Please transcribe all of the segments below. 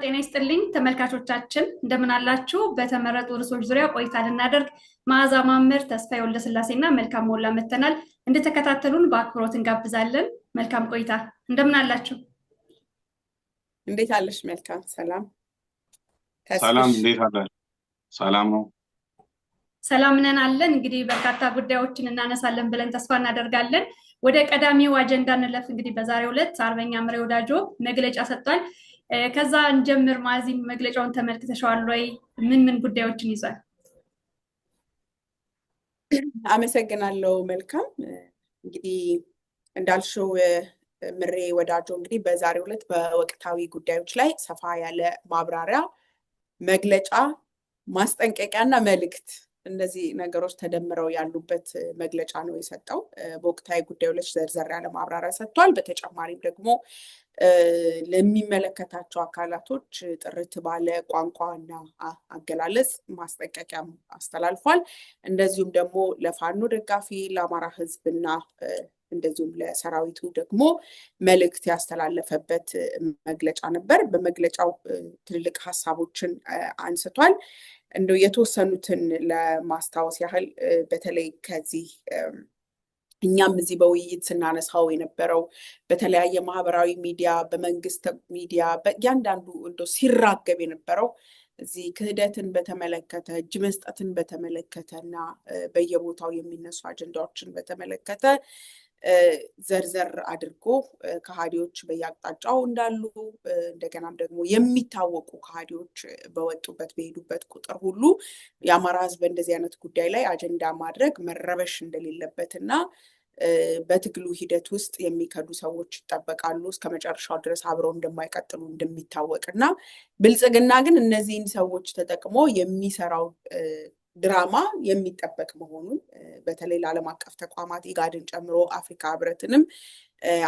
ጤና ይስጥልኝ ተመልካቾቻችን እንደምን አላችሁ? በተመረጡ ርዕሶች ዙሪያ ቆይታ ልናደርግ መዓዛ ማምር፣ ተስፋዬ ወልደስላሴና መልካም ሞላ መተናል። እንድትከታተሉን በአክብሮት እንጋብዛለን። መልካም ቆይታ። እንደምን አላችሁ? እንዴት አለሽ? መልካም ሰላም። ሰላም እንዴት አላችሁ? ሰላም ነው። ሰላም ነን አለን። እንግዲህ በርካታ ጉዳዮችን እናነሳለን ብለን ተስፋ እናደርጋለን። ወደ ቀዳሚው አጀንዳ እንለፍ። እንግዲህ በዛሬው ዕለት አርበኛ ምሬ ወዳጆ መግለጫ ሰጥቷል። ከዛ እንጀምር። ማዚም መግለጫውን ተመልክተሻል ወይ? ምን ጉዳዮችን ይዟል? አመሰግናለሁ። መልካም እንግዲህ እንዳልሽው ምሬ ወዳጆ እንግዲህ በዛሬው ዕለት በወቅታዊ ጉዳዮች ላይ ሰፋ ያለ ማብራሪያ፣ መግለጫ፣ ማስጠንቀቂያና መልእክት እነዚህ ነገሮች ተደምረው ያሉበት መግለጫ ነው የሰጠው። በወቅታዊ ጉዳዮች ዘርዘር ያለ ማብራሪያ ሰጥቷል። በተጨማሪም ደግሞ ለሚመለከታቸው አካላቶች ጥርት ባለ ቋንቋና አገላለጽ ማስጠንቀቂያም አስተላልፏል። እንደዚሁም ደግሞ ለፋኖ ደጋፊ ለአማራ ሕዝብና እንደዚሁም ለሰራዊቱ ደግሞ መልእክት ያስተላለፈበት መግለጫ ነበር። በመግለጫው ትልልቅ ሀሳቦችን አንስቷል። እንደው የተወሰኑትን ለማስታወስ ያህል በተለይ ከዚህ እኛም እዚህ በውይይት ስናነሳው የነበረው በተለያየ ማህበራዊ ሚዲያ፣ በመንግስት ሚዲያ በእያንዳንዱ እንደው ሲራገብ የነበረው እዚህ ክህደትን በተመለከተ፣ እጅ መስጠትን በተመለከተ እና በየቦታው የሚነሱ አጀንዳዎችን በተመለከተ ዘርዘር አድርጎ ከሃዲዎች በየአቅጣጫው እንዳሉ እንደገናም ደግሞ የሚታወቁ ከሃዲዎች በወጡበት በሄዱበት ቁጥር ሁሉ የአማራ ሕዝብ እንደዚህ አይነት ጉዳይ ላይ አጀንዳ ማድረግ መረበሽ እንደሌለበት እና በትግሉ ሂደት ውስጥ የሚከዱ ሰዎች ይጠበቃሉ፣ እስከ መጨረሻው ድረስ አብረው እንደማይቀጥሉ እንደሚታወቅ እና ብልጽግና ግን እነዚህን ሰዎች ተጠቅሞ የሚሰራው ድራማ የሚጠበቅ መሆኑን በተለይ ለዓለም አቀፍ ተቋማት ኢጋድን ጨምሮ አፍሪካ ህብረትንም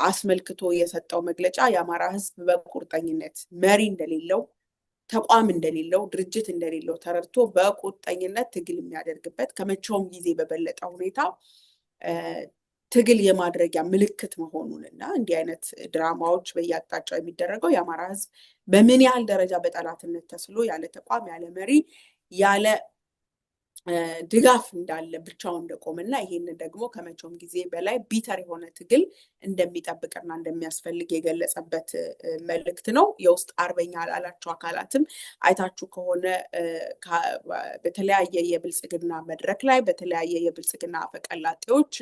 አስመልክቶ የሰጠው መግለጫ የአማራ ህዝብ በቁርጠኝነት መሪ እንደሌለው፣ ተቋም እንደሌለው፣ ድርጅት እንደሌለው ተረድቶ በቁርጠኝነት ትግል የሚያደርግበት ከመቼውም ጊዜ በበለጠ ሁኔታ ትግል የማድረጊያ ምልክት መሆኑን እና እንዲህ አይነት ድራማዎች በየአቅጣጫው የሚደረገው የአማራ ህዝብ በምን ያህል ደረጃ በጠላትነት ተስሎ ያለ ተቋም ያለ መሪ ያለ ድጋፍ እንዳለ ብቻው እንደቆመና ይሄንን ደግሞ ከመቼውም ጊዜ በላይ ቢተር የሆነ ትግል እንደሚጠብቅና እንደሚያስፈልግ የገለጸበት መልእክት ነው። የውስጥ አርበኛ ላላቸው አካላትም አይታችሁ ከሆነ በተለያየ የብልጽግና መድረክ ላይ በተለያየ የብልጽግና አፈቀላጤዎች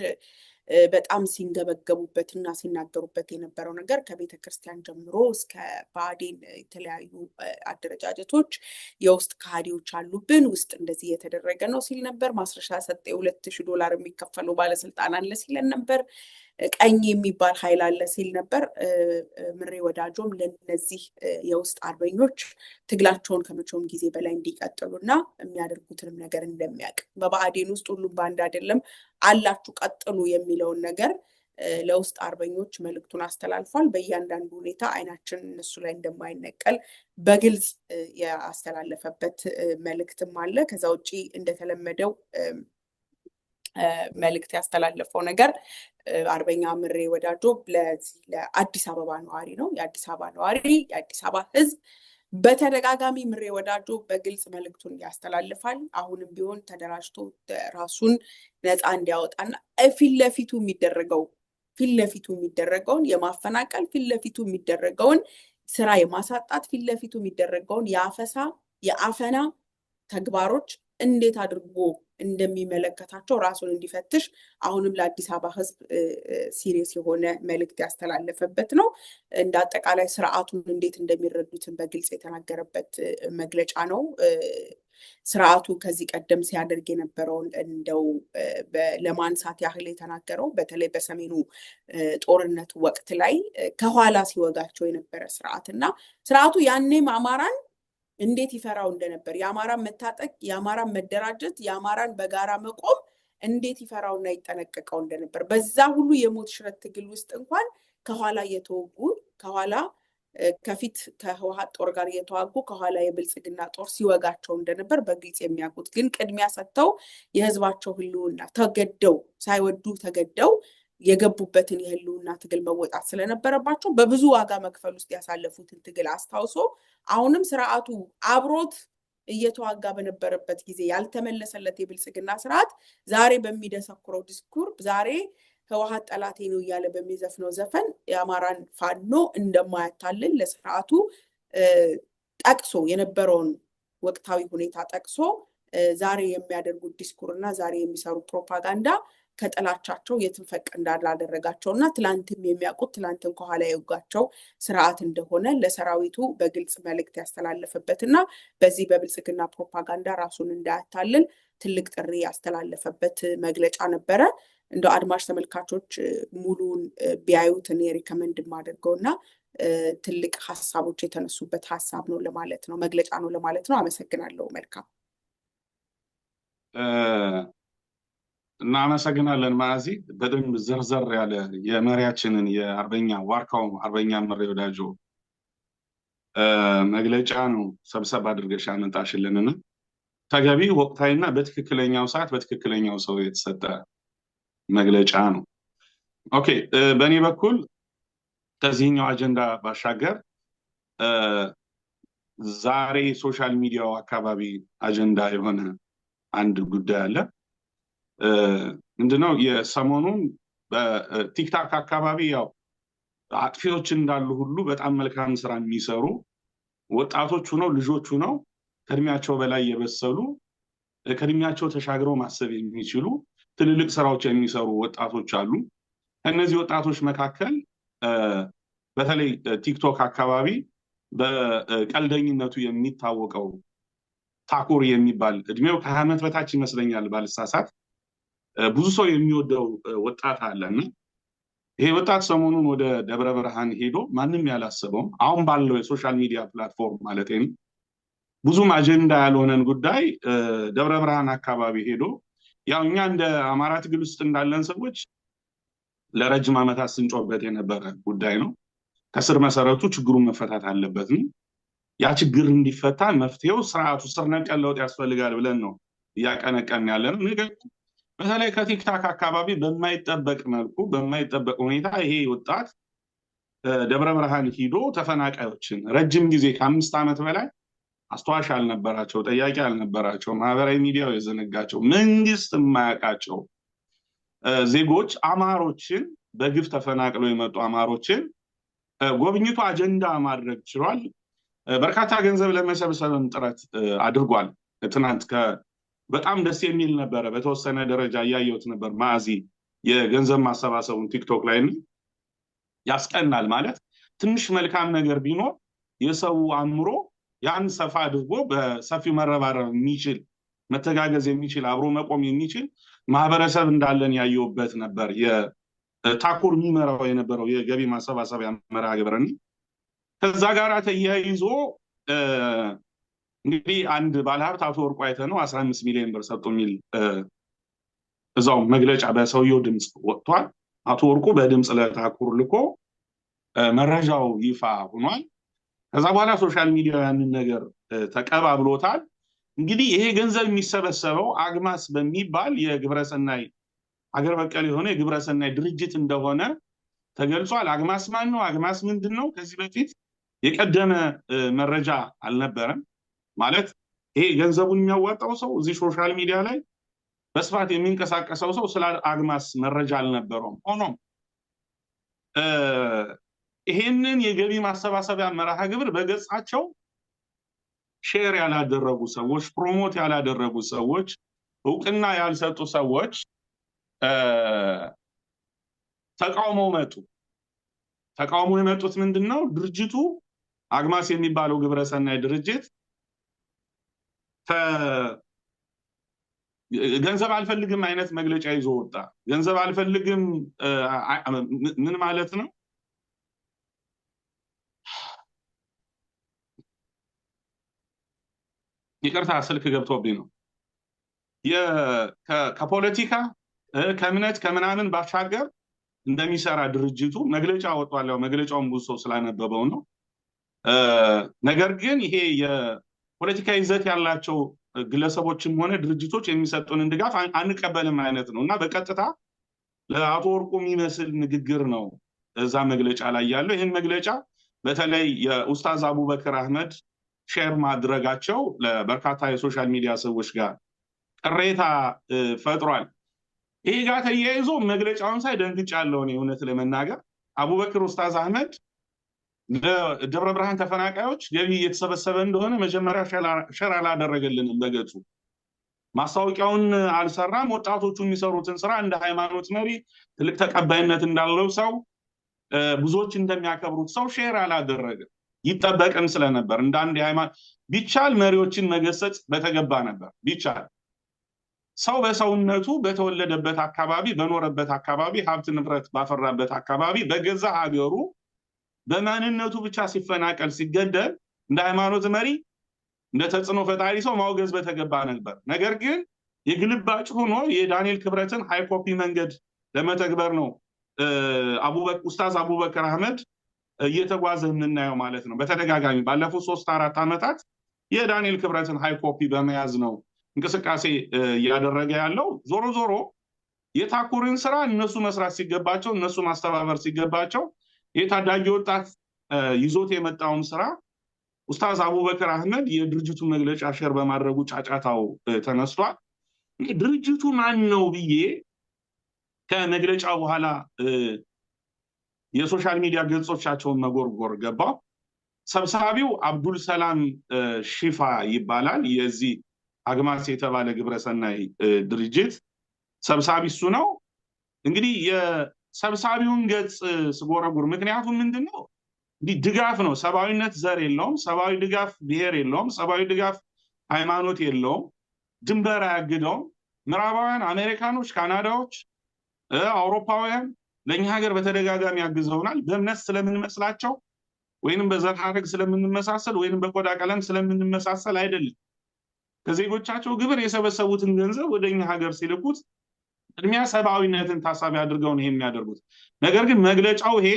በጣም ሲንገበገቡበትና ሲናገሩበት የነበረው ነገር ከቤተ ክርስቲያን ጀምሮ እስከ ብአዴን የተለያዩ አደረጃጀቶች የውስጥ ከሃዲዎች አሉብን፣ ውስጥ እንደዚህ እየተደረገ ነው ሲል ነበር። ማስረሻ ሰጤ $2000 የሚከፈለው ባለስልጣን አለ ሲለን ነበር። ቀኝ የሚባል ኃይል አለ ሲል ነበር። ምሬ ወዳጆም ለነዚህ የውስጥ አርበኞች ትግላቸውን ከመቼውም ጊዜ በላይ እንዲቀጥሉና የሚያደርጉትንም ነገር እንደሚያውቅ በብአዴን ውስጥ ሁሉም በአንድ አይደለም አላችሁ ቀጥሉ የሚለውን ነገር ለውስጥ አርበኞች መልእክቱን አስተላልፏል። በእያንዳንዱ ሁኔታ አይናችን እነሱ ላይ እንደማይነቀል በግልጽ ያስተላለፈበት መልእክትም አለ። ከዛ ውጪ እንደተለመደው መልእክት ያስተላለፈው ነገር አርበኛ ምሬ ወዳጆ ለአዲስ አበባ ነዋሪ ነው። የአዲስ አበባ ነዋሪ የአዲስ አበባ ሕዝብ በተደጋጋሚ ምሬ ወዳጆ በግልጽ መልእክቱን ያስተላልፋል። አሁንም ቢሆን ተደራጅቶ ራሱን ነፃ እንዲያወጣና ፊት ለፊቱ የሚደረገውን የማፈናቀል ፊት ለፊቱ የሚደረገውን ስራ የማሳጣት ፊት ለፊቱ የሚደረገውን የአፈና ተግባሮች እንዴት አድርጎ እንደሚመለከታቸው ራሱን እንዲፈትሽ አሁንም ለአዲስ አበባ ህዝብ ሲሪየስ የሆነ መልእክት ያስተላለፈበት ነው። እንደ አጠቃላይ ስርዓቱን እንዴት እንደሚረዱትን በግልጽ የተናገረበት መግለጫ ነው። ስርዓቱ ከዚህ ቀደም ሲያደርግ የነበረውን እንደው ለማንሳት ያህል የተናገረው በተለይ በሰሜኑ ጦርነት ወቅት ላይ ከኋላ ሲወጋቸው የነበረ ስርዓትና ስርዓቱ ያኔም አማራን እንዴት ይፈራው እንደነበር፣ የአማራን መታጠቅ፣ የአማራን መደራጀት፣ የአማራን በጋራ መቆም እንዴት ይፈራውና ይጠነቀቀው እንደነበር፣ በዛ ሁሉ የሞት ሽረት ትግል ውስጥ እንኳን ከኋላ እየተወጉ ከኋላ ከፊት ከህወሓት ጦር ጋር እየተዋጉ ከኋላ የብልጽግና ጦር ሲወጋቸው እንደነበር በግልጽ የሚያውቁት ግን ቅድሚያ ሰጥተው የህዝባቸው ህልውና ተገደው ሳይወዱ ተገደው የገቡበትን የህልውና ትግል መወጣት ስለነበረባቸው በብዙ ዋጋ መክፈል ውስጥ ያሳለፉትን ትግል አስታውሶ አሁንም ስርዓቱ አብሮት እየተዋጋ በነበረበት ጊዜ ያልተመለሰለት የብልጽግና ስርዓት ዛሬ በሚደሰኩረው ዲስኩር ዛሬ ህወሓት ጠላቴ ነው እያለ በሚዘፍነው ዘፈን የአማራን ፋኖ እንደማያታልል ለስርዓቱ ጠቅሶ የነበረውን ወቅታዊ ሁኔታ ጠቅሶ ዛሬ የሚያደርጉት ዲስኩር እና ዛሬ የሚሰሩ ፕሮፓጋንዳ ከጥላቻቸው የትም ፈቅ እንዳላደረጋቸውና ትላንትም የሚያውቁት ትላንትን ከኋላ የወጋቸው ስርዓት እንደሆነ ለሰራዊቱ በግልጽ መልእክት ያስተላለፈበትና በዚህ በብልጽግና ፕሮፓጋንዳ ራሱን እንዳያታልል ትልቅ ጥሪ ያስተላለፈበት መግለጫ ነበረ። እንደው አድማጭ ተመልካቾች ሙሉን ቢያዩት እኔ ሪከመንድ ማደርገውና ትልቅ ሐሳቦች የተነሱበት ሐሳብ ነው ለማለት ነው፣ መግለጫ ነው ለማለት ነው። አመሰግናለሁ። መልካም እናመሰግናለን ማዚ። በደንብ ዘርዘር ያለ የመሪያችንን የአርበኛ ዋርካው አርበኛ ምሬ ወዳጆ መግለጫ ነው ሰብሰብ አድርገሽ አመጣሽልንና ተገቢ ወቅታዊና በትክክለኛው ሰዓት በትክክለኛው ሰው የተሰጠ መግለጫ ነው። ኦኬ፣ በእኔ በኩል ከዚህኛው አጀንዳ ባሻገር ዛሬ ሶሻል ሚዲያው አካባቢ አጀንዳ የሆነ አንድ ጉዳይ አለ። ምንድነው? የሰሞኑን በቲክታክ አካባቢ ያው አጥፊዎች እንዳሉ ሁሉ በጣም መልካም ስራ የሚሰሩ ወጣቶች ነው ልጆች ነው ከእድሜያቸው በላይ የበሰሉ ከእድሜያቸው ተሻግረው ማሰብ የሚችሉ ትልልቅ ስራዎች የሚሰሩ ወጣቶች አሉ። ከነዚህ ወጣቶች መካከል በተለይ ቲክቶክ አካባቢ በቀልደኝነቱ የሚታወቀው ታኩር የሚባል እድሜው ከ20 ዓመት በታች ይመስለኛል ባልሳሳት ብዙ ሰው የሚወደው ወጣት አለና ይሄ ወጣት ሰሞኑን ወደ ደብረ ብርሃን ሄዶ ማንም ያላሰበው አሁን ባለው የሶሻል ሚዲያ ፕላትፎርም ማለት ነው ብዙም አጀንዳ ያልሆነን ጉዳይ ደብረ ብርሃን አካባቢ ሄዶ ያው እኛ እንደ አማራ ትግል ውስጥ እንዳለን ሰዎች ለረጅም ዓመታት ስንጮህበት የነበረ ጉዳይ ነው። ከስር መሰረቱ ችግሩን መፈታት አለበት ነው። ያ ችግር እንዲፈታ መፍትሄው ስርዓቱ ስር ነቀል ለውጥ ያስፈልጋል ብለን ነው እያቀነቀን ያለነው። ነገር በተለይ ከቲክታክ አካባቢ በማይጠበቅ መልኩ በማይጠበቅ ሁኔታ ይሄ ወጣት ደብረ ብርሃን ሂዶ ተፈናቃዮችን ረጅም ጊዜ ከ5 ዓመት በላይ አስተዋሽ አልነበራቸው፣ ጠያቂ አልነበራቸው፣ ማህበራዊ ሚዲያው የዘነጋቸው መንግስት የማያውቃቸው ዜጎች አማሮችን በግፍ ተፈናቅለው የመጡ አማሮችን ጎብኝቶ አጀንዳ ማድረግ ችሏል። በርካታ ገንዘብ ለመሰብሰብም ጥረት አድርጓል። ትናንት በጣም ደስ የሚል ነበረ። በተወሰነ ደረጃ እያየሁት ነበር ማዚ የገንዘብ ማሰባሰቡን ቲክቶክ ላይ ያስቀናል። ማለት ትንሽ መልካም ነገር ቢኖር የሰው አእምሮ ያን ሰፋ አድርጎ በሰፊው መረባረብ የሚችል መተጋገዝ የሚችል አብሮ መቆም የሚችል ማህበረሰብ እንዳለን ያየውበት ነበር። የታኩር የሚመራው የነበረው የገቢ ማሰባሰቢያ መርሃ ግብርን ከዛ ጋር ተያይዞ እንግዲህ አንድ ባለሀብት አቶ ወርቁ አይተነው 15 ሚሊዮን ብር ሰጡ የሚል እዛው መግለጫ በሰውየው ድምጽ ወጥቷል። አቶ ወርቁ በድምጽ ለታኩር ልኮ መረጃው ይፋ ሆኗል። ከዛ በኋላ ሶሻል ሚዲያ ያንን ነገር ተቀባብሎታል። እንግዲህ ይሄ ገንዘብ የሚሰበሰበው አግማስ በሚባል የግብረሰናይ አገር በቀል የሆነ የግብረሰናይ ድርጅት እንደሆነ ተገልጿል። አግማስ ማን ነው? አግማስ ምንድነው? ከዚህ በፊት የቀደመ መረጃ አልነበረም። ማለት ይሄ ገንዘቡን የሚያዋጣው ሰው እዚህ ሶሻል ሚዲያ ላይ በስፋት የሚንቀሳቀሰው ሰው ስለ አግማስ መረጃ አልነበረውም። ሆኖም ይሄንን የገቢ ማሰባሰቢያ መርሃ ግብር በገጻቸው ሼር ያላደረጉ ሰዎች፣ ፕሮሞት ያላደረጉ ሰዎች፣ እውቅና ያልሰጡ ሰዎች ተቃውመው መጡ። ተቃውሞ የመጡት ምንድነው? ድርጅቱ አግማስ የሚባለው ግብረሰናይ ድርጅት ገንዘብ አልፈልግም አይነት መግለጫ ይዞ ወጣ። ገንዘብ አልፈልግም ምን ማለት ነው? ይቅርታ ስልክ ገብቶብኝ ነው። ከፖለቲካ ከእምነት ከምናምን ባሻገር እንደሚሰራ ድርጅቱ መግለጫ ወጥቷል። ያው መግለጫውን ብዙ ሰው ስላነበበው ነው። ነገር ግን ይሄ የፖለቲካ ይዘት ያላቸው ግለሰቦችም ሆነ ድርጅቶች የሚሰጡንን ድጋፍ አንቀበልም አይነት ነው እና በቀጥታ ለአቶ ወርቁ የሚመስል ንግግር ነው እዛ መግለጫ ላይ ያለው። ይህን መግለጫ በተለይ የኡስታዝ አቡበክር አህመድ ሼር ማድረጋቸው ለበርካታ የሶሻል ሚዲያ ሰዎች ጋር ቅሬታ ፈጥሯል። ይሄ ጋር ተያይዞ መግለጫውን ሳይ ደንግጫለሁ እኔ እውነት ለመናገር። አቡበክር ኡስታዝ አህመድ ለደብረ ብርሃን ተፈናቃዮች ገቢ እየተሰበሰበ እንደሆነ መጀመሪያ ሼር አላደረገልንም በገጹ። ማስታወቂያውን አልሰራም። ወጣቶቹ የሚሰሩትን ስራ እንደ ሃይማኖት መሪ ትልቅ ተቀባይነት እንዳለው ሰው ብዙዎች እንደሚያከብሩት ሰው ሼር አላደረገም። ይጠበቅም ስለነበር እንደ አንድ ሃይማኖት ቢቻል መሪዎችን መገሰጽ በተገባ ነበር። ቢቻል ሰው በሰውነቱ በተወለደበት አካባቢ በኖረበት አካባቢ ሀብት ንብረት ባፈራበት አካባቢ በገዛ ሀገሩ በማንነቱ ብቻ ሲፈናቀል ሲገደል እንደ ሃይማኖት መሪ እንደ ተጽዕኖ ፈጣሪ ሰው ማውገዝ በተገባ ነበር። ነገር ግን የግልባጭ ሆኖ የዳንኤል ክብረትን ሃይ ኮፒ መንገድ ለመተግበር ነው ኡስታዝ አቡበክር አህመድ እየተጓዘ የምናየው ማለት ነው። በተደጋጋሚ ባለፉት 3-4 ዓመታት የዳንኤል ክብረትን ሃይ ኮፒ በመያዝ ነው እንቅስቃሴ እያደረገ ያለው። ዞሮ ዞሮ የታኩርን ስራ እነሱ መስራት ሲገባቸው፣ እነሱ ማስተባበር ሲገባቸው የታዳጊ ወጣት ይዞት የመጣውን ስራ ኡስታዝ አቡበክር አህመድ የድርጅቱ መግለጫ ሼር በማድረጉ ጫጫታው ተነስቷል። ድርጅቱ ማን ነው ብዬ ከመግለጫው በኋላ የሶሻል ሚዲያ ገጾቻቸውን መጎርጎር ገባው። ሰብሳቢው አብዱል ሰላም ሺፋ ይባላል። የዚህ አግማስ የተባለ ግብረሰናይ ድርጅት ሰብሳቢ እሱ ነው። እንግዲህ የሰብሳቢውን ገጽ ስጎረጉር ምክንያቱም ምንድነው ድጋፍ ነው። ሰብአዊነት ዘር የለውም። ሰብአዊ ድጋፍ ብሔር የለውም። ሰብአዊ ድጋፍ ሃይማኖት የለውም። ድንበር አያግደውም። ምዕራባውያን አሜሪካኖች፣ ካናዳዎች፣ አውሮፓውያን ለኛ ሀገር በተደጋጋሚ ያግዘውናል። በእምነት ስለምንመስላቸው ወይንም በዘር ሐረግ ስለምንመሳሰል ወይንም በቆዳ ቀለም ስለምንመሳሰል አይደለም። ከዜጎቻቸው ግብር የሰበሰቡትን ገንዘብ ወደኛ ሀገር ሲልኩት ቅድሚያ ሰብአዊነትን ታሳቢ አድርገው ነው የሚያደርጉት። ነገር ግን መግለጫው ይሄ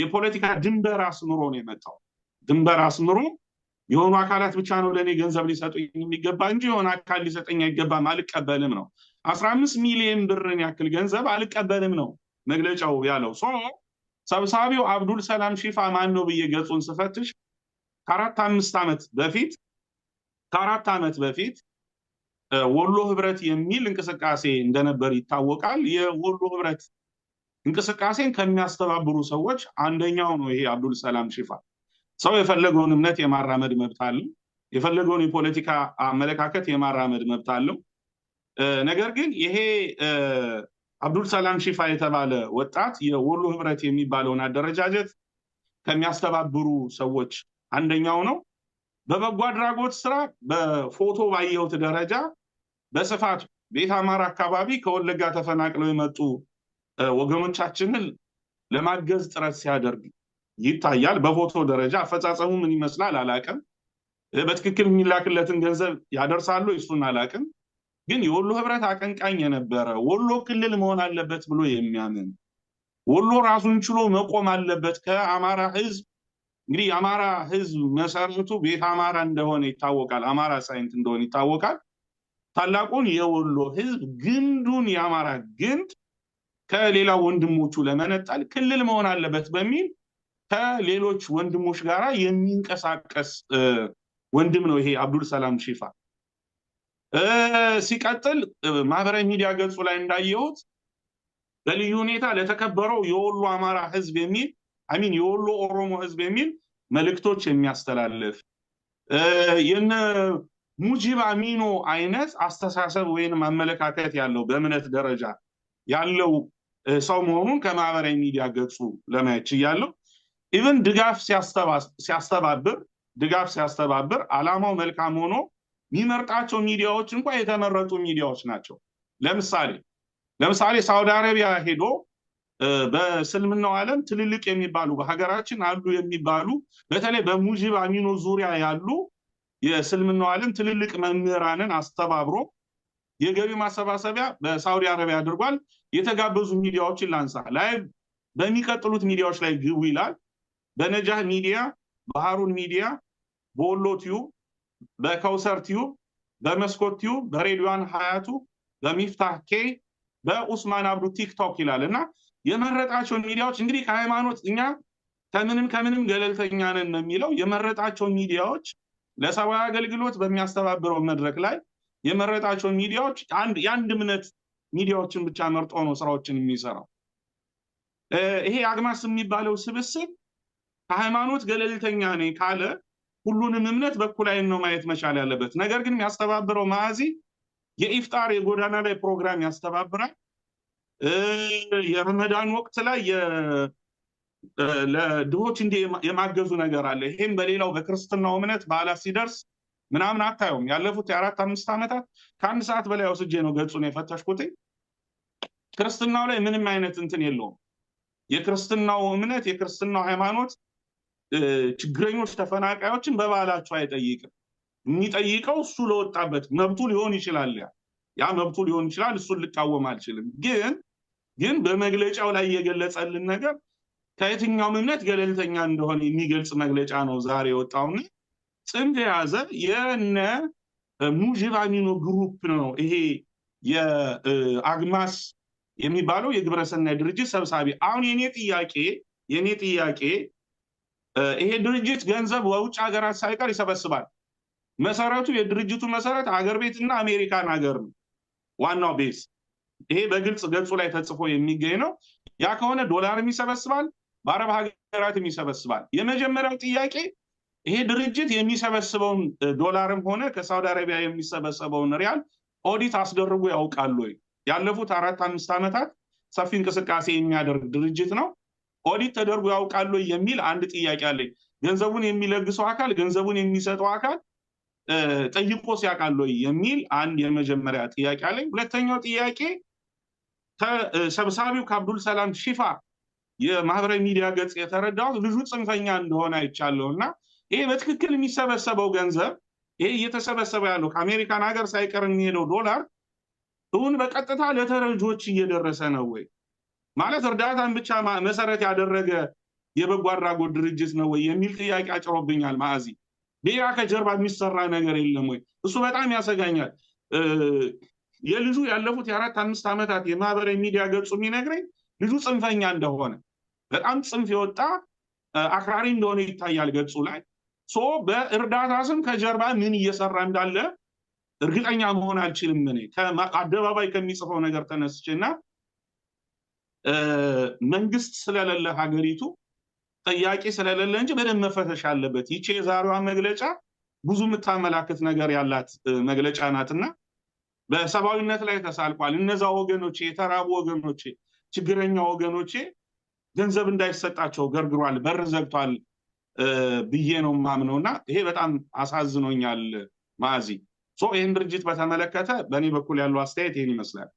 የፖለቲካ ድንበር አስምሮ ነው የመጣው። ድንበር አስምሮ የሆኑ አካላት ብቻ ነው ለኔ ገንዘብ ሊሰጡኝ የሚገባ እንጂ የሆነ አካል ሊሰጠኝ አይገባም፣ አልቀበልም ነው። 15 ሚሊዮን ብርን ያክል ገንዘብ አልቀበልም ነው መግለጫው ያለው። ሰብሳቢው አብዱል ሰላም ሺፋ ማን ነው ብዬ ገጹን ስፈትሽ ከአራት ዓመት በፊት ወሎ ህብረት የሚል እንቅስቃሴ እንደነበር ይታወቃል። የወሎ ህብረት እንቅስቃሴን ከሚያስተባብሩ ሰዎች አንደኛው ነው ይሄ አብዱል ሰላም ሺፋ። ሰው የፈለገውን እምነት የማራመድ መብት አለው። የፈለገውን የፖለቲካ አመለካከት የማራመድ መብት አለው። ነገር ግን ይሄ አብዱል ሰላም ሺፋ የተባለ ወጣት የወሎ ህብረት የሚባለውን አደረጃጀት ከሚያስተባብሩ ሰዎች አንደኛው ነው። በበጎ አድራጎት ስራ በፎቶ ባየሁት ደረጃ በስፋት ቤት አማራ አካባቢ ከወለጋ ተፈናቅለው የመጡ ወገኖቻችንን ለማገዝ ጥረት ሲያደርግ ይታያል። በፎቶ ደረጃ አፈጻጸሙ ምን ይመስላል አላቅም። በትክክል የሚላክለትን ገንዘብ ያደርሳሉ እሱን አላቅም። ግን የወሎ ህብረት አቀንቃኝ የነበረ ወሎ ክልል መሆን አለበት ብሎ የሚያምን ወሎ ራሱን ችሎ መቆም አለበት ከአማራ ህዝብ እንግዲህ የአማራ ህዝብ መሰረቱ ቤት አማራ እንደሆነ ይታወቃል። አማራ ሳይንት እንደሆነ ይታወቃል። ታላቁን የወሎ ህዝብ ግንዱን የአማራ ግንድ ከሌላ ወንድሞቹ ለመነጠል ክልል መሆን አለበት በሚል ከሌሎች ወንድሞች ጋራ የሚንቀሳቀስ ወንድም ነው ይሄ አብዱል ሰላም ሺፋ። ሲቀጥል ማህበራዊ ሚዲያ ገጹ ላይ እንዳየሁት በልዩ ሁኔታ ለተከበረው የወሎ አማራ ህዝብ የሚል የወሎ ኦሮሞ ህዝብ የሚል መልእክቶች የሚያስተላልፍ የነ ሙጂብ አሚኖ አይነት አስተሳሰብ ወይንም አመለካከት ያለው በእምነት ደረጃ ያለው ሰው መሆኑን ከማህበራዊ ሚዲያ ገጹ ለማየት ችያለሁ። ኢቭን ድጋፍ ሲያስተባብር አላማው መልካም ሆኖ የሚመርጣቸው ሚዲያዎች እንኳን የተመረጡ ሚዲያዎች ናቸው። ለምሳሌ ሳውዲ አረቢያ ሄዶ በእስልምናው ዓለም ትልልቅ የሚባሉ በሀገራችን አሉ የሚባሉ በተለይ በሙጂብ አሚኖ ዙሪያ ያሉ የእስልምናው ዓለም ትልልቅ መምህራንን አስተባብሮ የገቢ ማሰባሰቢያ በሳውዲ አረቢያ አድርጓል። የተጋበዙ ሚዲያዎችን ላንሳ። ላይቭ በሚቀጥሉት ሚዲያዎች ላይ ግቡ ይላል። በነጃህ ሚዲያ፣ በሃሩን ሚዲያ፣ በወሎ ቲዩብ፣ በከውሰር ቲዩብ፣ በመስኮት ቲዩብ፣ በሬዲዋን ሀያቱ፣ በሚፍታህ ኬ፣ በኡስማን አብዱ ቲክቶክ ይላልና የመረጣቸው ሚዲያዎች እንግዲህ ከሃይማኖት እኛ ከምንም ገለልተኛ ነን ነው የሚለው የመረጣቸው ሚዲያዎች ለሰብአዊ አገልግሎት በሚያስተባብረው መድረክ ላይ የመረጣቸው ሚዲያዎች የአንድ እምነት ሚዲያዎችን ብቻ መርጦ ነው ስራዎችን የሚሰራው። ይሄ አግማስ የሚባለው ስብስብ ከሃይማኖት ገለልተኛ ነኝ ካለ ሁሉንም እምነት በኩል አይን ነው ማየት መቻል ያለበት። ነገር ግን የሚያስተባብረው ማዕዚ የኢፍጣር የጎዳና ላይ ፕሮግራም ያስተባብራል። የረመዳን ወቅት ላይ ለድሆች እንደ የማገዙ ነገር አለ። ይሄም በሌላው በክርስትናው እምነት በዓላት ሲደርስ ምናምን አታዩም። ያለፉት 4-5 ዓመታት ከ1 ሰዓት በላይ ወስጄ ነው ገጹን የፈተሽኩት። ክርስትናው ላይ ምንም አይነት እንትን የለውም። የክርስትናው እምነት የክርስትናው ሃይማኖት ችግረኞች ተፈናቃዮችን በባህላቸው አይጠይቅም። የሚጠይቀው እሱ ለወጣበት መብቱ ሊሆን ይችላል። ያ መብቱ ሊሆን ይችላል። እሱን ልቃወም አልችልም። ግን በመግለጫው ላይ የገለጸልን ነገር ከየትኛውም እምነት ገለልተኛ እንደሆነ የሚገልጽ መግለጫ ነው ዛሬ የወጣውና ጽንፍ የያዘ የነ ሙጂብ አሚኖ ግሩፕ ነው። ይሄ የአግማስ የሚባለው የግብረሰናይ ድርጅት ሰብሳቢ። አሁን የኔ ጥያቄ ይሄ ድርጅት ገንዘብ በውጭ ሀገራት ሳይቀር ይሰበስባል። መሰረቱ የድርጅቱ መሰረት ሀገር ቤትና አሜሪካን ሀገር ነው ዋናው ቤዝ። ይሄ በግልጽ ገጹ ላይ ተጽፎ የሚገኝ ነው። ያ ከሆነ ዶላርም ይሰበስባል፣ በአረብ ሀገራትም ይሰበስባል። የመጀመሪያው ጥያቄ ይሄ ድርጅት የሚሰበስበውን ዶላርም ሆነ ከሳውዲ አረቢያ የሚሰበሰበውን ሪያል ኦዲት አስደርጎ ያውቃሉ ወይ? ያለፉት 4-5 ዓመታት ሰፊ እንቅስቃሴ የሚያደርግ ድርጅት ነው። ኦዲት ተደርጎ ያውቃሉ የሚል አንድ ጥያቄ አለኝ። ገንዘቡን የሚለግሰው አካል ገንዘቡን የሚሰጠው አካል ጠይቆ ሲያውቃሉ የሚል አንድ የመጀመሪያ ጥያቄ አለኝ። ሁለተኛው ጥያቄ ሰብሳቢው ከአብዱል ሰላም ሺፋ የማህበራዊ ሚዲያ ገጽ የተረዳው ልጁ ጽንፈኛ እንደሆነ አይቻለውና ይሄ በትክክል የሚሰበሰበው ገንዘብ ይሄ እየተሰበሰበ ያለው ከአሜሪካን ሀገር ሳይቀር የሚሄደው ዶላር እውን በቀጥታ ለተረጆች እየደረሰ ነው ወይ? ማለት እርዳታን ብቻ መሰረት ያደረገ የበጎ አድራጎት ድርጅት ነው ወይ የሚል ጥያቄ አጭሮብኛል። ማዕዚ ሌላ ከጀርባ የሚሰራ ነገር የለም ወይ? እሱ በጣም ያሰጋኛል። የልጁ ያለፉት 4-5 ዓመታት የማህበራዊ ሚዲያ ገጹ የሚነግረኝ ልጁ ጽንፈኛ እንደሆነ በጣም ጽንፍ የወጣ አክራሪ እንደሆነ ይታያል ገጹ ላይ። በእርዳታ ስም ከጀርባ ምን እየሰራ እንዳለ እርግጠኛ መሆን አልችልም። እኔ አደባባይ ከሚጽፈው ነገር ተነስቼና መንግስት ስለሌለ ሀገሪቱ ጥያቄ ስለሌለ እንጂ በደንብ መፈተሽ አለበት። ይቺ የዛሬዋ መግለጫ ብዙ የምታመላክት ነገር ያላት መግለጫ ናትና በሰብአዊነት ላይ ተሳልቋል። እነዛ ወገኖቼ የተራቡ ወገኖቼ ችግረኛ ወገኖቼ ገንዘብ እንዳይሰጣቸው ገርግሯል፣ በር ዘግቷል ብዬ ነው የማምነውና ይሄ በጣም አሳዝኖኛል። ማዕዚ ይህን ድርጅት በተመለከተ በእኔ በኩል ያለው አስተያየት ይህን ይመስላል።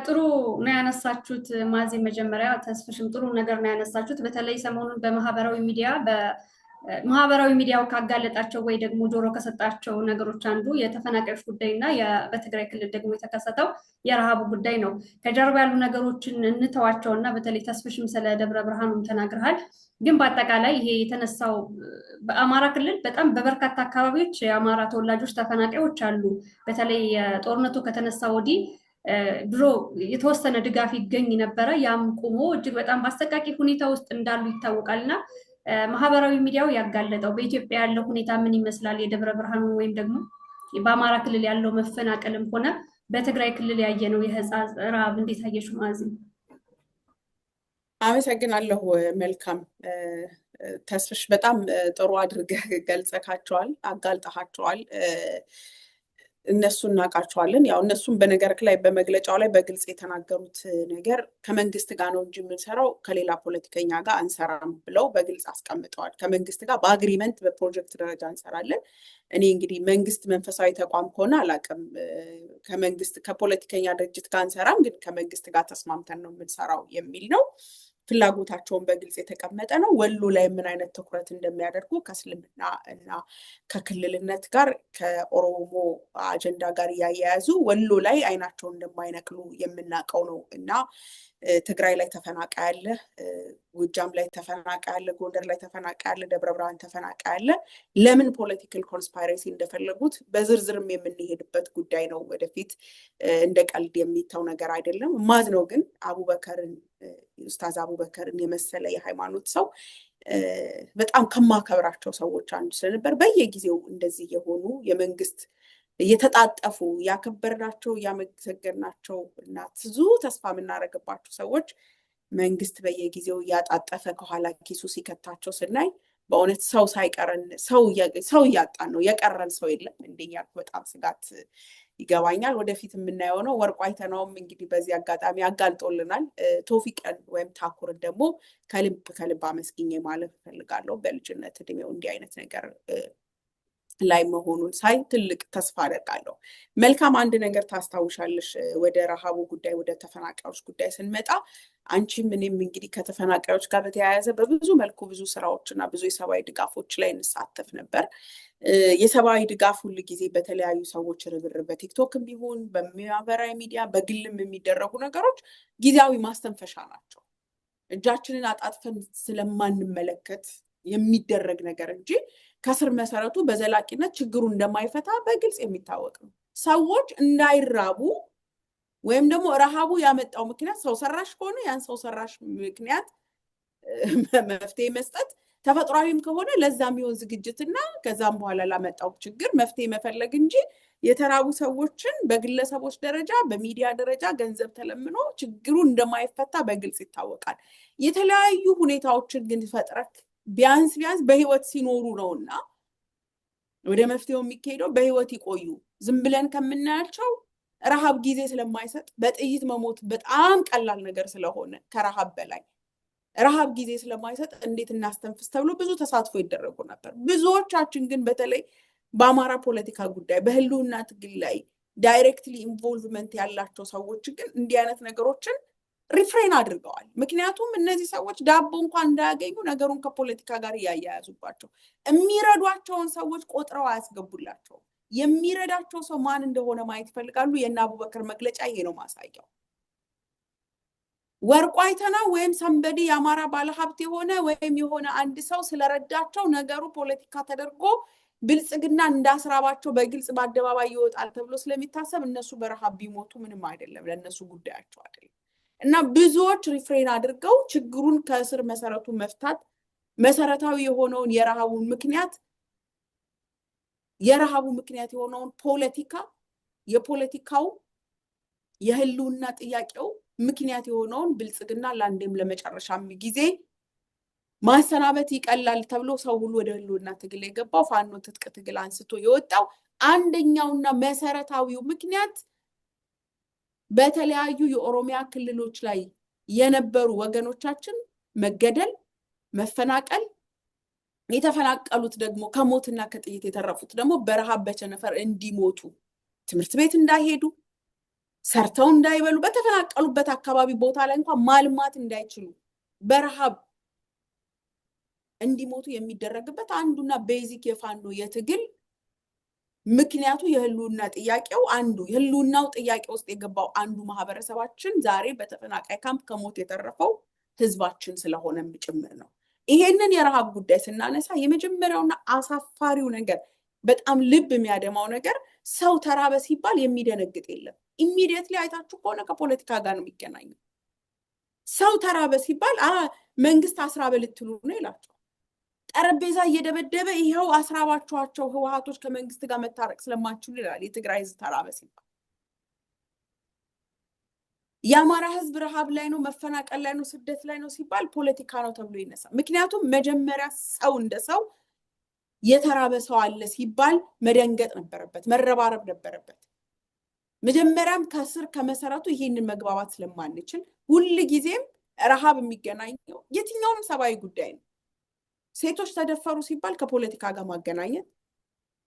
ጥሩ ነው ያነሳችሁት ማዕዚ። መጀመሪያ ተስፍሽም ጥሩ ነገር ነው ያነሳችሁት። በተለይ ሰሞኑን ማህበራዊ ሚዲያው ካጋለጣቸው ወይ ደግሞ ጆሮ ከሰጣቸው ነገሮች አንዱ የተፈናቃዮች ጉዳይና በትግራይ ክልል ደግሞ የተከሰተው የረሃቡ ጉዳይ ነው። ከጀርባ ያሉ ነገሮችን እንተዋቸውና በተለይ ተስፍሽም ስለ ደብረ ብርሃኑም ተናግረሃል። ግን በአጠቃላይ ይሄ የተነሳው በአማራ ክልል በጣም በበርካታ አካባቢዎች የአማራ ተወላጆች ተፈናቃዮች አሉ። በተለይ ጦርነቱ ከተነሳ ወዲህ ድሮ የተወሰነ ድጋፍ ይገኝ ነበረ። ያም ቆሞ እጅግ በጣም በአሰቃቂ ሁኔታ ውስጥ እንዳሉ ይታወቃልና ማህበራዊ ሚዲያው ያጋለጠው በኢትዮጵያ ያለው ሁኔታ ምን ይመስላል? የደብረ ብርሃኑ ወይም ደግሞ በአማራ ክልል ያለው መፈናቀልም ሆነ በትግራይ ክልል ያየነው የህፃን ረሃብ እንዴት አየሽው ማዕዚ? አመሰግናለሁ። መልካም ተስፍሽ፣ በጣም ጥሩ አድርገህ ገልጸካቸዋል፣ አጋልጠሃቸዋል። እነሱ እናውቃቸዋለን። ያው እነሱም በነገር ላይ በመግለጫው ላይ በግልጽ የተናገሩት ነገር ከመንግስት ጋር ነው እንጂ የምንሰራው ከሌላ ፖለቲከኛ ጋር አንሰራም ብለው በግልጽ አስቀምጠዋል። ከመንግስት ጋር በአግሪመንት በፕሮጀክት ደረጃ እንሰራለን። እኔ እንግዲህ መንግስት መንፈሳዊ ተቋም ከሆነ አላውቅም፣ ከፖለቲከኛ ድርጅት ጋር አንሰራም፣ ግን ከመንግስት ጋር ተስማምተን ነው የምንሰራው የሚል ነው። ፍላጎታቸውን በግልጽ የተቀመጠ ነው። ወሎ ላይ ምን አይነት ትኩረት እንደሚያደርጉ ከእስልምና እና ከክልልነት ጋር ከኦሮሞ አጀንዳ ጋር እያያያዙ ወሎ ላይ አይናቸውን እንደማይነቅሉ የምናውቀው ነው እና ትግራይ ላይ ተፈናቃይ አለ፣ ጎጃም ላይ ተፈናቃይ አለ፣ ጎንደር ላይ ተፈናቃይ አለ፣ ደብረ ብርሃን ተፈናቃይ አለ። ለምን ፖለቲካል ኮንስፓይሬሲ እንደፈለጉት በዝርዝርም የምንሄድበት ጉዳይ ነው። ወደፊት እንደ ቀልድ የሚታው ነገር አይደለም። ማዝነው ግን ኡስታዝ አቡበከርን የመሰለ የሃይማኖት ሰው በጣም ከማከብራቸው ሰዎች አንዱ ስለነበር በየጊዜው እንደዚህ የሆኑ የመንግስት እየተጣጠፉ ያከበርናቸው ያመሰገናቸው እና ብዙ ተስፋ የምናደርግባቸው ሰዎች መንግስት በየጊዜው ያጣጠፈ ከኋላ ኪሱ ሲከታቸው ስናይ በእውነት ሰው ሳይቀረን ሰው እያጣን ነው። የቀረን ሰው የለም እንደኛል። በጣም ስጋት ይገባኛል። ወደፊት የምናየው ነው። ወርቁ አይተነውም እንግዲህ በዚህ አጋጣሚ አጋልጦልናል። ቶፊቅን ወይም ታኩርን ደግሞ ከልብ አመስግኜ ማለት እፈልጋለሁ። በልጅነት እድሜው እንዲህ አይነት ነገር ላይ መሆኑን ሳይ ትልቅ ተስፋ አደርጋለሁ። መልካም አንድ ነገር ታስታውሻለሽ፣ ወደ ረሃቡ ጉዳይ ወደ ተፈናቃዮች ጉዳይ ስንመጣ አንቺም እኔም እንግዲህ ከተፈናቃዮች ጋር በተያያዘ በብዙ መልኩ ብዙ ስራዎች እና ብዙ የሰብአዊ ድጋፎች ላይ እንሳተፍ ነበር። የሰብአዊ ድጋፍ ሁሉ ጊዜ በተለያዩ ሰዎች ርብርብ በቲክቶክም ቢሆን በማህበራዊ ሚዲያ በግልም የሚደረጉ ነገሮች ጊዜያዊ ማስተንፈሻ ናቸው። እጃችንን አጣጥፈን ስለማንመለከት የሚደረግ ነገር እንጂ ከስር መሰረቱ በዘላቂነት ችግሩ እንደማይፈታ በግልጽ የሚታወቅ ነው። ሰዎች እንዳይራቡ ወይም ደግሞ ረሃቡ ያመጣው ምክንያት ሰው ሰራሽ ከሆነ ያን ሰው ሰራሽ ምክንያት መፍትሄ መስጠት፣ ተፈጥሯዊም ከሆነ ለዛ የሚሆን ዝግጅትና ከዛም በኋላ ላመጣው ችግር መፍትሄ መፈለግ እንጂ የተራቡ ሰዎችን በግለሰቦች ደረጃ በሚዲያ ደረጃ ገንዘብ ተለምኖ ችግሩ እንደማይፈታ በግልጽ ይታወቃል። የተለያዩ ሁኔታዎችን ግን ፈጥረክ ቢያንስ በህይወት ሲኖሩ ነውና ወደ መፍትሄው የሚካሄደው በህይወት ይቆዩ። ዝም ብለን ከምናያቸው ረሃብ ጊዜ ስለማይሰጥ በጥይት መሞት በጣም ቀላል ነገር ስለሆነ ከረሃብ በላይ ረሃብ ጊዜ ስለማይሰጥ እንዴት እናስተንፍስ ተብሎ ብዙ ተሳትፎ ይደረጉ ነበር። ብዙዎቻችን ግን በተለይ በአማራ ፖለቲካ ጉዳይ በህልውና ትግል ላይ ዳይሬክትሊ ኢንቮልቭመንት ያላቸው ሰዎች ግን እንዲህ አይነት ነገሮችን ሪፍሬን አድርገዋል። ምክንያቱም እነዚህ ሰዎች ዳቦ እንኳን እንዳያገኙ ነገሩን ከፖለቲካ ጋር እያያያዙባቸው የሚረዷቸውን ሰዎች ቆጥረው አያስገቡላቸው። የሚረዳቸው ሰው ማን እንደሆነ ማየት ይፈልጋሉ። የእነ አቡበከር መግለጫ ይሄ ነው ማሳያው። ወርቁ አይተነው ወይም ሰንበዲ የአማራ ባለሀብት የሆነ ወይም የሆነ አንድ ሰው ስለረዳቸው ነገሩ ፖለቲካ ተደርጎ ብልጽግና እንዳስራባቸው በግልጽ በአደባባይ ይወጣል ተብሎ ስለሚታሰብ እነሱ በረሃብ ቢሞቱ ምንም አይደለም፣ ለእነሱ ጉዳያቸው አይደለም። እና ብዙዎች ሪፍሬን አድርገው ችግሩን ከስር መሰረቱ መፍታት መሰረታዊ የሆነውን የረሃቡ ምክንያት የሆነውን የፖለቲካው የህልውና ጥያቄው ምክንያት የሆነውን ብልጽግና ለአንዴም ለመጨረሻም ጊዜ ማሰናበት ይቀላል ተብሎ ሰው ሁሉ ወደ ህልውና ትግል የገባው ፋኖ ትጥቅ ትግል አንስቶ የወጣው አንደኛውና መሰረታዊው ምክንያት በተለያዩ የኦሮሚያ ክልሎች ላይ የነበሩ ወገኖቻችን መገደል፣ መፈናቀል፣ የተፈናቀሉት ደግሞ ከሞትና ከጥይት የተረፉት ደግሞ በረሃብ በቸነፈር እንዲሞቱ፣ ትምህርት ቤት እንዳይሄዱ፣ ሰርተው እንዳይበሉ፣ በተፈናቀሉበት አካባቢ ቦታ ላይ እንኳን ማልማት እንዳይችሉ በረሃብ እንዲሞቱ የሚደረግበት አንዱና ቤዚክ የፋኖ የትግል ምክንያቱ የህልውና ጥያቄው የህልውናው ጥያቄ ውስጥ የገባው አንዱ ማህበረሰባችን ዛሬ በተፈናቃይ ካምፕ ከሞት የተረፈው ህዝባችን ስለሆነም ጭምር ነው። ይሄንን የረሃብ ጉዳይ ስናነሳ የመጀመሪያውና አሳፋሪው ነገር በጣም ልብ የሚያደማው ነገር ሰው ተራበ ሲባል የሚደነግጥ የለም። ኢሚዲየትሊ አይታችሁ ከሆነ ከፖለቲካ ጋር ነው የሚገናኘው። ሰው ተራበ ሲባል መንግስት አስራበ ልትሉ ነው ይላቸው። ጠረጴዛ እየደበደበ ይኸው አስራባችኋቸው ህወሓቶች ከመንግስት ጋር መታረቅ ስለማችሉ ይላል የትግራይ ህዝብ ተራበ ሲባል። የአማራ ህዝብ ረሃብ ላይ ነው፣ መፈናቀል ላይ ነው፣ ስደት ላይ ነው ሲባል ፖለቲካ ነው ተብሎ ይነሳል። ምክንያቱም መጀመሪያ ሰው እንደ ሰው የተራበ ሰው አለ ሲባል መደንገጥ ነበረበት፣ መረባረብ ነበረበት። መጀመሪያም ከስር ከመሰረቱ ይሄንን መግባባት ስለማንችል ሁልጊዜም ረሃብ የሚገናኘው የትኛውም ሰብአዊ ጉዳይ ነው። ሴቶች ተደፈሩ ሲባል ከፖለቲካ ጋር ማገናኘት፣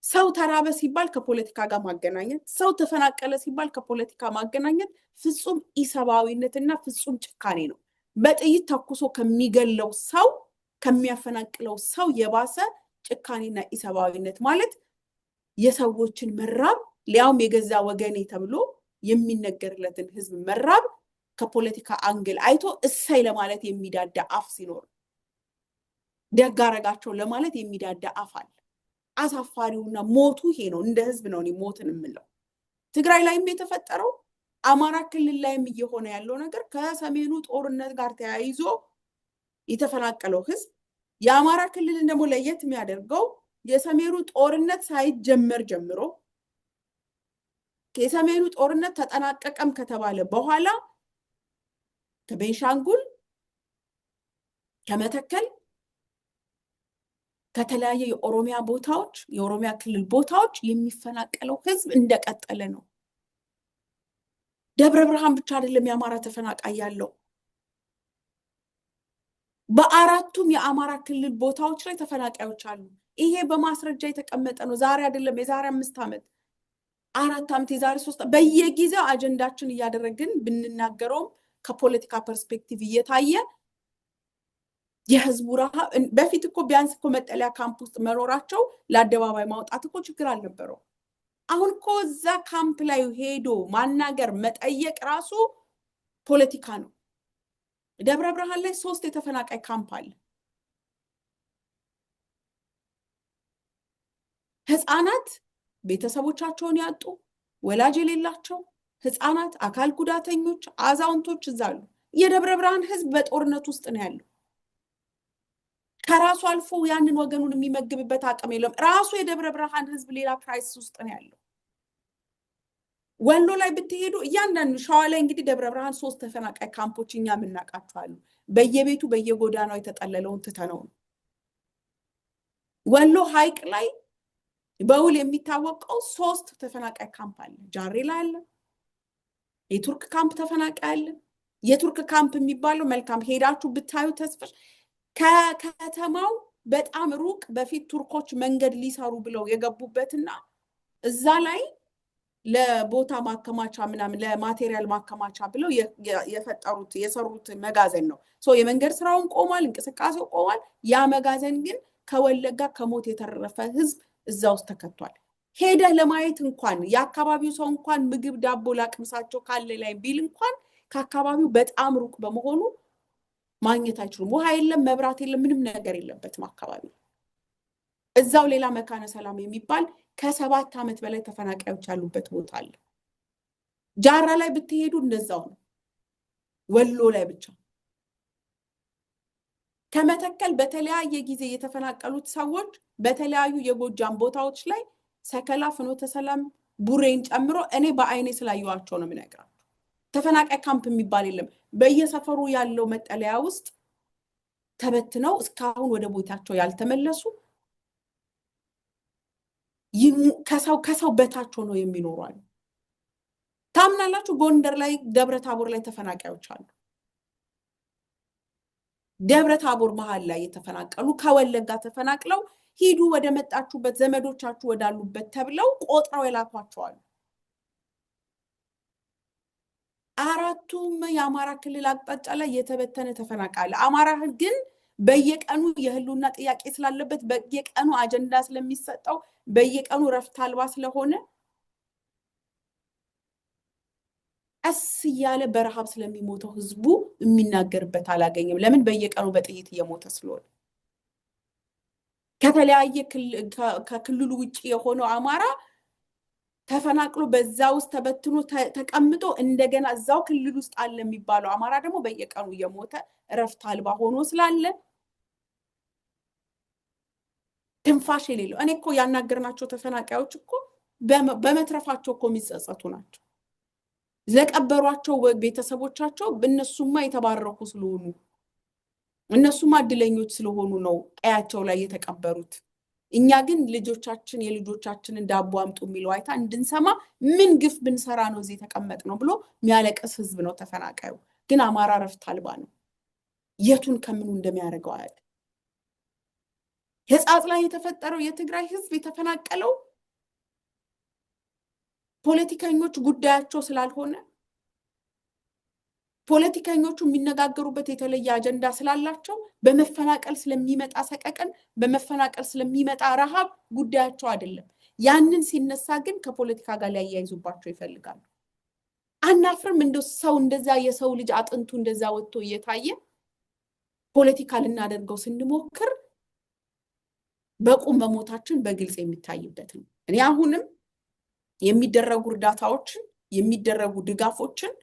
ሰው ተራበ ሲባል ከፖለቲካ ጋር ማገናኘት፣ ሰው ተፈናቀለ ሲባል ከፖለቲካ ማገናኘት ፍጹም ኢሰብአዊነትና ፍጹም ጭካኔ ነው። በጥይት ተኩሶ ከሚገለው ሰው ከሚያፈናቅለው ሰው የባሰ ጭካኔና ኢሰብአዊነት ማለት የሰዎችን መራብ ሊያውም የገዛ ወገኔ ተብሎ የሚነገርለትን ህዝብ መራብ ከፖለቲካ አንግል አይቶ እሰይ ለማለት የሚዳዳ አፍ ሲኖር ደግ አረጋቸው ለማለት የሚዳዳ አፍ አለ። አሳፋሪውና ሞቱ ይሄ ነው። እንደ ህዝብ ነው እኔ ሞትን የምለው። ትግራይ ላይም የተፈጠረው አማራ ክልል ላይም እየሆነ ያለው ነገር ከሰሜኑ ጦርነት ጋር ተያይዞ የተፈናቀለው ህዝብ የአማራ ክልልን ደግሞ ለየት የሚያደርገው የሰሜኑ ጦርነት ሳይጀመር ጀምሮ የሰሜኑ ጦርነት ተጠናቀቀም ከተባለ በኋላ ከቤንሻንጉል ከመተከል ከተለያየ የኦሮሚያ ቦታዎች የኦሮሚያ ክልል ቦታዎች የሚፈናቀለው ህዝብ እንደቀጠለ ነው። ደብረ ብርሃን ብቻ አይደለም የአማራ ተፈናቃይ ያለው። በአራቱም የአማራ ክልል ቦታዎች ላይ ተፈናቃዮች አሉ። ይሄ በማስረጃ የተቀመጠ ነው። ዛሬ አይደለም፣ የዛሬ 5 ዓመት 4 ዓመት የዛሬ 3 በየጊዜው አጀንዳችን እያደረግን ብንናገረው ከፖለቲካ ፐርስፔክቲቭ እየታየ የህዝቡ ረሃብ በፊት እኮ ቢያንስ እኮ መጠለያ ካምፕ ውስጥ መኖራቸው ለአደባባይ ማውጣት እኮ ችግር አልነበረው። አሁን እኮ እዛ ካምፕ ላይ ሄዶ ማናገር መጠየቅ ራሱ ፖለቲካ ነው። ደብረ ብርሃን ላይ 3 የተፈናቃይ ካምፕ አለ። ህፃናት ቤተሰቦቻቸውን ያጡ ወላጅ የሌላቸው ህፃናት፣ አካል ጉዳተኞች፣ አዛውንቶች እዛ አሉ። የደብረ ብርሃን ህዝብ በጦርነት ውስጥ ነው ያለው። ከራሱ አልፎ ያንን ወገኑን የሚመግብበት አቅም የለም። ራሱ የደብረ ብርሃን ህዝብ ሌላ ክራይሲስ ውስጥ ነው ያለው። ወሎ ላይ ብትሄዱ እያንዳንዱ ሸዋ ላይ እንግዲህ ደብረ ብርሃን 3 ተፈናቃይ ካምፖች እኛ የምናውቃቸው አሉ። በየቤቱ በየጎዳናው የተጠለለውን ትተነው ነው። ወሎ ሐይቅ ላይ በውል የሚታወቀው 3 ተፈናቃይ ካምፕ አለ። ጃሬ ላይ አለ። የቱርክ ካምፕ ተፈናቃይ አለ። የቱርክ ካምፕ የሚባለው መልካም ሄዳችሁ ብታዩ ተስፈሽ ከከተማው በጣም ሩቅ በፊት ቱርኮች መንገድ ሊሰሩ ብለው የገቡበትና እዛ ላይ ለቦታ ማከማቻ ምናምን ለማቴሪያል ማከማቻ ብለው የሰሩት መጋዘን ነው። የመንገድ ስራውን ቆሟል፣ እንቅስቃሴው ቆሟል። ያ መጋዘን ግን ከወለጋ ከሞት የተረፈ ህዝብ እዛ ውስጥ ተከቷል። ሄደህ ለማየት እንኳን የአካባቢው ሰው እንኳን ምግብ ዳቦ ላቅምሳቸው ካለ ላይ ቢል እንኳን ከአካባቢው በጣም ሩቅ በመሆኑ ማግኘት አይችሉም። ውሃ የለም፣ መብራት የለም፣ ምንም ነገር የለበትም አካባቢው። እዛው ሌላ መካነ ሰላም የሚባል ከ7 ዓመት በላይ ተፈናቃዮች ያሉበት ቦታ አለ። ጃራ ላይ ብትሄዱ እንደዛው ነው። ወሎ ላይ ብቻ ከመተከል በተለያየ ጊዜ የተፈናቀሉት ሰዎች በተለያዩ የጎጃም ቦታዎች ላይ ሰከላ፣ ፍኖተ ሰላም፣ ቡሬን ጨምሮ እኔ በአይኔ ስላየዋቸው ነው የምነግራችሁ። ተፈናቃይ ካምፕ የሚባል የለም። በየሰፈሩ ያለው መጠለያ ውስጥ ተበትነው እስካሁን ወደ ቦታቸው ያልተመለሱ ከሰው በታች ሆነው የሚኖሩ አሉ። ታምናላችሁ? ጎንደር ላይ ደብረ ታቦር ላይ ተፈናቃዮች አሉ። ደብረ ታቦር መሃል ላይ የተፈናቀሉ ከወለጋ ተፈናቅለው ሂዱ ወደ መጣችሁበት ዘመዶቻችሁ ወዳሉበት ተብለው ቆጥረው የላኳቸው አሉ። አራቱም የአማራ ክልል አቅጣጫ ላይ የተበተነ ተፈናቃለ። አማራ ግን በየቀኑ የህልውና ጥያቄ ስላለበት በየቀኑ አጀንዳ ስለሚሰጠው በየቀኑ ረፍት አልባ ስለሆነ ቀስ እያለ በረሃብ ስለሚሞተው ህዝቡ የሚናገርበት አላገኘም። ለምን? በየቀኑ በጥይት እየሞተ ስለሆነ። ከተለያየ ከክልሉ ውጪ የሆነው አማራ ተፈናቅሎ በዛ ውስጥ ተበትኖ ተቀምጦ እንደገና እዛው ክልል ውስጥ አለ የሚባለው አማራ ደግሞ በየቀኑ እየሞተ ረፍት አልባ ሆኖ ስላለ ትንፋሽ የሌለው። እኔ እኮ ያናገርናቸው ተፈናቃዮች እኮ በመትረፋቸው እኮ የሚጸጸቱ ናቸው። ለቀበሯቸው ቤተሰቦቻቸው እነሱማ የተባረኩ ስለሆኑ እነሱማ እድለኞች ስለሆኑ ነው ቀያቸው ላይ የተቀበሩት። እኛ ግን ልጆቻችን የልጆቻችንን ዳቦ አምጡ የሚለው አይታ እንድንሰማ ምን ግፍ ብንሰራ ነው እዚህ ተቀመጥ ነው ብሎ የሚያለቅስ ህዝብ ነው ተፈናቃዩ። ግን አማራ ረፍት አልባ ነው። የቱን ከምኑ እንደሚያደርገው አያል። ሕጻጽ ላይ የተፈጠረው የትግራይ ህዝብ የተፈናቀለው ፖለቲከኞች ጉዳያቸው ስላልሆነ ፖለቲከኞቹ የሚነጋገሩበት የተለየ አጀንዳ ስላላቸው በመፈናቀል ስለሚመጣ ሰቀቀን በመፈናቀል ስለሚመጣ ረሃብ ጉዳያቸው አይደለም። ያንን ሲነሳ ግን ከፖለቲካ ጋር ሊያያይዙባቸው ይፈልጋሉ። አናፍርም እንደው ሰው እንደዛ የሰው ልጅ አጥንቱ እንደዛ ወጥቶ እየታየ ፖለቲካ ልናደርገው ስንሞክር በቁም በሞታችን በግልጽ የሚታይበት ነው። እኔ አሁንም የሚደረጉ እርዳታዎችን የሚደረጉ ድጋፎችን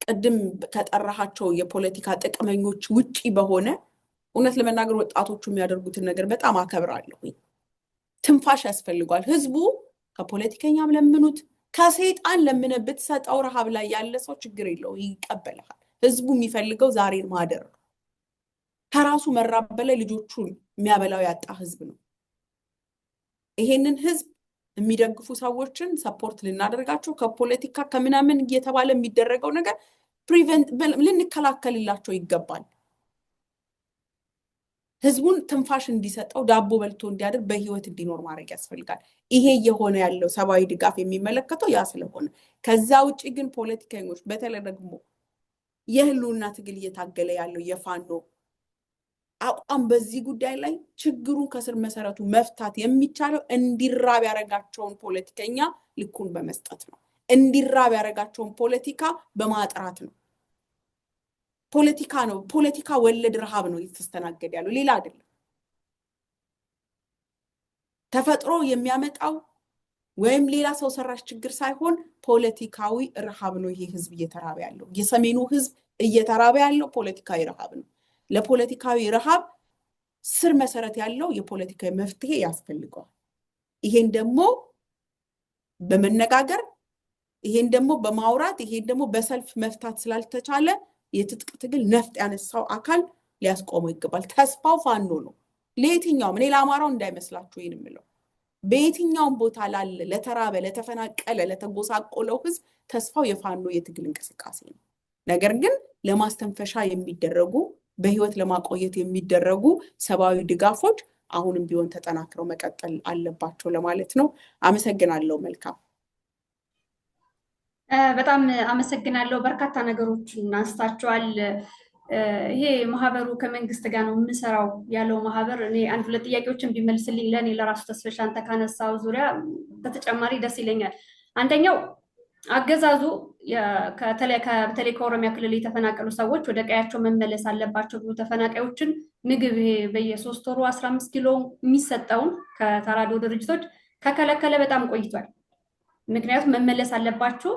ቀደም ከጠራሃቸው የፖለቲካ ጥቅመኞች ውጪ በሆነ እውነት ለመናገር ወጣቶቹ የሚያደርጉትን ነገር በጣም አከብራለሁ። ትንፋሽ ያስፈልጋል። ህዝቡ ከፖለቲከኛም ለምኑት ከሰይጣን ለምነብት ሰጣው ረሃብ ላይ ያለ ሰው ችግር የለው ይቀበላል። ህዝቡ የሚፈልገው ዛሬን ማደር ነው። ከራሱ መራብ በላይ ልጆቹን የሚያበላው ያጣ ህዝብ ነው። ይሄንን ህዝብ የሚደግፉ ሰዎችን ሰፖርት ልናደርጋቸው ከፖለቲካ ከምናምን እየተባለ የሚደረገው ነገር ፕሪቨንት ልንከላከልላቸው ይገባል። ህዝቡን ትንፋሽ እንዲሰጠው ዳቦ በልቶ እንዲያድር በህይወት እንዲኖር ማድረግ ያስፈልጋል። ይሄ የሆነ ያለው ሰባዊ ድጋፍ የሚመለከተው ያ ስለሆነ ከዛ ውጪ ግን ፖለቲከኞች በተለይ ደግሞ የህልውና ትግል እየታገለ ያለው የፋኖ አቋም በዚህ ጉዳይ ላይ ችግሩን ከስር መሰረቱ መፍታት የሚቻለው እንዲራብ ያረጋቸውን ፖለቲከኛ ልኩን በመስጠት ነው። እንዲራብ ያረጋቸውን ፖለቲካ በማጥራት ነው። ፖለቲካ ነው ፖለቲካ ወለድ ረሃብ ነው እየተስተናገደ ያለው ሌላ አይደለም። ተፈጥሮ የሚያመጣው ወይም ሌላ ሰው ሰራሽ ችግር ሳይሆን ፖለቲካዊ ረሃብ ነው ይሄ ህዝብ እየተራበ ያለው። የሰሜኑ ህዝብ እየተራበ ያለው ፖለቲካዊ ረሃብ ነው። ለፖለቲካዊ ረሃብ ስር መሰረት ያለው የፖለቲካዊ መፍትሄ ያስፈልጋል። ይሄን ደግሞ በመነጋገር ይሄን ደግሞ በማውራት ይሄን ደግሞ በሰልፍ መፍታት ስላልተቻለ የትጥቅ ትግል ነፍጥ ያነሳው አካል ሊያስቆመው ይገባል። ተስፋው ፋኖ ነው። ለየትኛውም እኔ ለአማራው እንዳይመስላችሁ ይሄን የምለው በየትኛውም ቦታ ላለ ለተራበ ለተፈናቀለ ለተጎሳቆለው ህዝብ ተስፋው የፋኖ የትግል እንቅስቃሴ ነው። ነገር ግን ለማስተንፈሻ የሚደረጉ በህይወት ለማቆየት የሚደረጉ ሰባዊ ድጋፎች አሁንም ቢሆን ተጠናክረው መቀጠል አለባቸው ለማለት ነው። አመሰግናለሁ። መልካም በጣም አመሰግናለሁ። በርካታ ነገሮችን አንስታችኋል። ይሄ ማህበሩ ከመንግስት ጋር ነው የምሰራው ያለው ማህበር እኔ አንድ ሁለት ጥያቄዎችን ቢመልስልኝ ለኔ ለራሱ ተስፈሻ አንተ ካነሳው ዙሪያ በተጨማሪ ደስ ይለኛል። አንደኛው አገዛዙ በተለይ ከኦሮሚያ ክልል የተፈናቀሉ ሰዎች ወደ ቀያቸው መመለስ አለባቸው ብሎ ተፈናቃዮችን ምግብ በየ3 ወሩ 15 ኪሎ የሚሰጠውን ከተራድኦ ድርጅቶች ከከለከለ በጣም ቆይቷል። ምክንያቱም መመለስ አለባቸው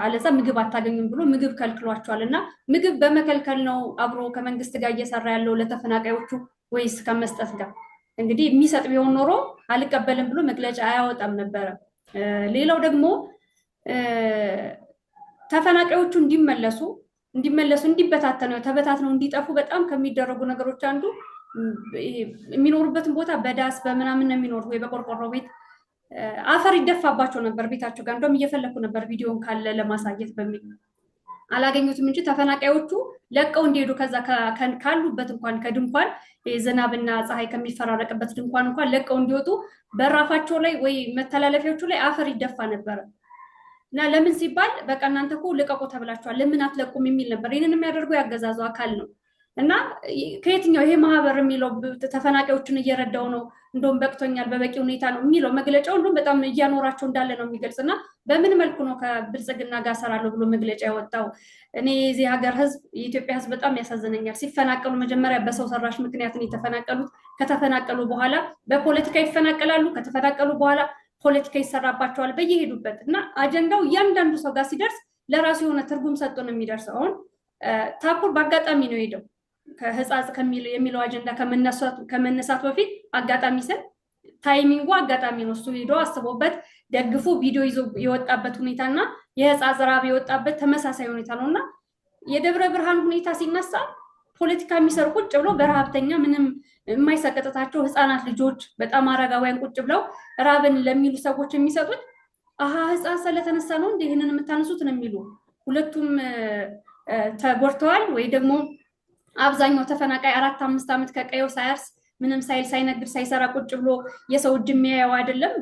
አለዛ ምግብ አታገኙም ብሎ ምግብ ከልክሏቸዋል። እና ምግብ በመከልከል ነው አብሮ ከመንግስት ጋር እየሰራ ያለው ለተፈናቃዮቹ ወይስ ከመስጠት ጋር? እንግዲህ የሚሰጥ ቢሆን ኖሮ አልቀበልም ብሎ መግለጫ አያወጣም ነበረ። ሌላው ደግሞ ተፈናቃዮቹ እንዲመለሱ እንዲበታተነው ተበታትነው እንዲጠፉ በጣም ከሚደረጉ ነገሮች አንዱ የሚኖሩበትን ቦታ በዳስ በምናምን ነው የሚኖሩ ወይ በቆርቆሮ ቤት አፈር ይደፋባቸው ነበር ቤታቸው ጋር። እንደውም እየፈለኩ ነበር ቪዲዮን ካለ ለማሳየት በሚል አላገኙትም እንጂ ተፈናቃዮቹ ለቀው እንዲሄዱ ከዛ ካሉበት እንኳን ከድንኳን ዝናብና ፀሐይ ከሚፈራረቅበት ድንኳን እንኳን ለቀው እንዲወጡ በራፋቸው ላይ ወይ መተላለፊያዎቹ ላይ አፈር ይደፋ ነበር። እና ለምን ሲባል በቃ እናንተ እኮ ልቀቁ ተብላችኋል ለምን አትለቁም የሚል ነበር። ይሄንን የሚያደርገው ያገዛዙ አካል ነው። እና ከየትኛው ይሄ ማህበር የሚለው ተፈናቃዮችን እየረዳው ነው እንደውም በቅቶኛል በበቂ ሁኔታ ነው የሚለው መግለጫው እንደውም በጣም እያኖራቸው እንዳለ ነው የሚገልጽና በምን መልኩ ነው ከብልጽግና ጋር ሰራለሁ ብሎ መግለጫ ያወጣው? እኔ የዚህ ሀገር ህዝብ የኢትዮጵያ ህዝብ በጣም ያሳዝነኛል። ሲፈናቀሉ መጀመሪያ በሰው ሰራሽ ምክንያት ነው የተፈናቀሉት። ከተፈናቀሉ በኋላ በፖለቲካ ይፈናቀላሉ። ከተፈናቀሉ በኋላ ፖለቲካ ይሰራባቸዋል በየሄዱበት እና አጀንዳው እያንዳንዱ ሰው ጋር ሲደርስ ለራሱ የሆነ ትርጉም ሰጥቶ ነው የሚደርሰው። አሁን ታኩር በአጋጣሚ ነው ሄደው ከህፃጽ የሚለው አጀንዳ ከመነሳት በፊት አጋጣሚ ስል ታይሚንጉ አጋጣሚ ነው። እሱ ሄዶ አስቦበት ደግፎ ቪዲዮ ይዞ የወጣበት ሁኔታና የህፃጽ ራብ የወጣበት ተመሳሳይ ሁኔታ ነው እና የደብረ ብርሃን ሁኔታ ሲነሳ ፖለቲካ የሚሰሩ ቁጭ ብለው በረሃብተኛ ምንም የማይሰቀጥታቸው ህፃናት ልጆች በጣም አረጋውያን ቁጭ ብለው ራብን ለሚሉ ሰዎች የሚሰጡት ህፃን ስለተነሳ ነው እንደ ይህንን የምታነሱት ነው የሚሉ ሁለቱም ተጎድተዋል። ወይ ደግሞ አብዛኛው ተፈናቃይ 4-5 ዓመት ከቀየው ሳያርስ ምንም ሳይል ሳይነግድ ሳይሰራ ቁጭ ብሎ የሰው እጅ የሚያየው አይደለም።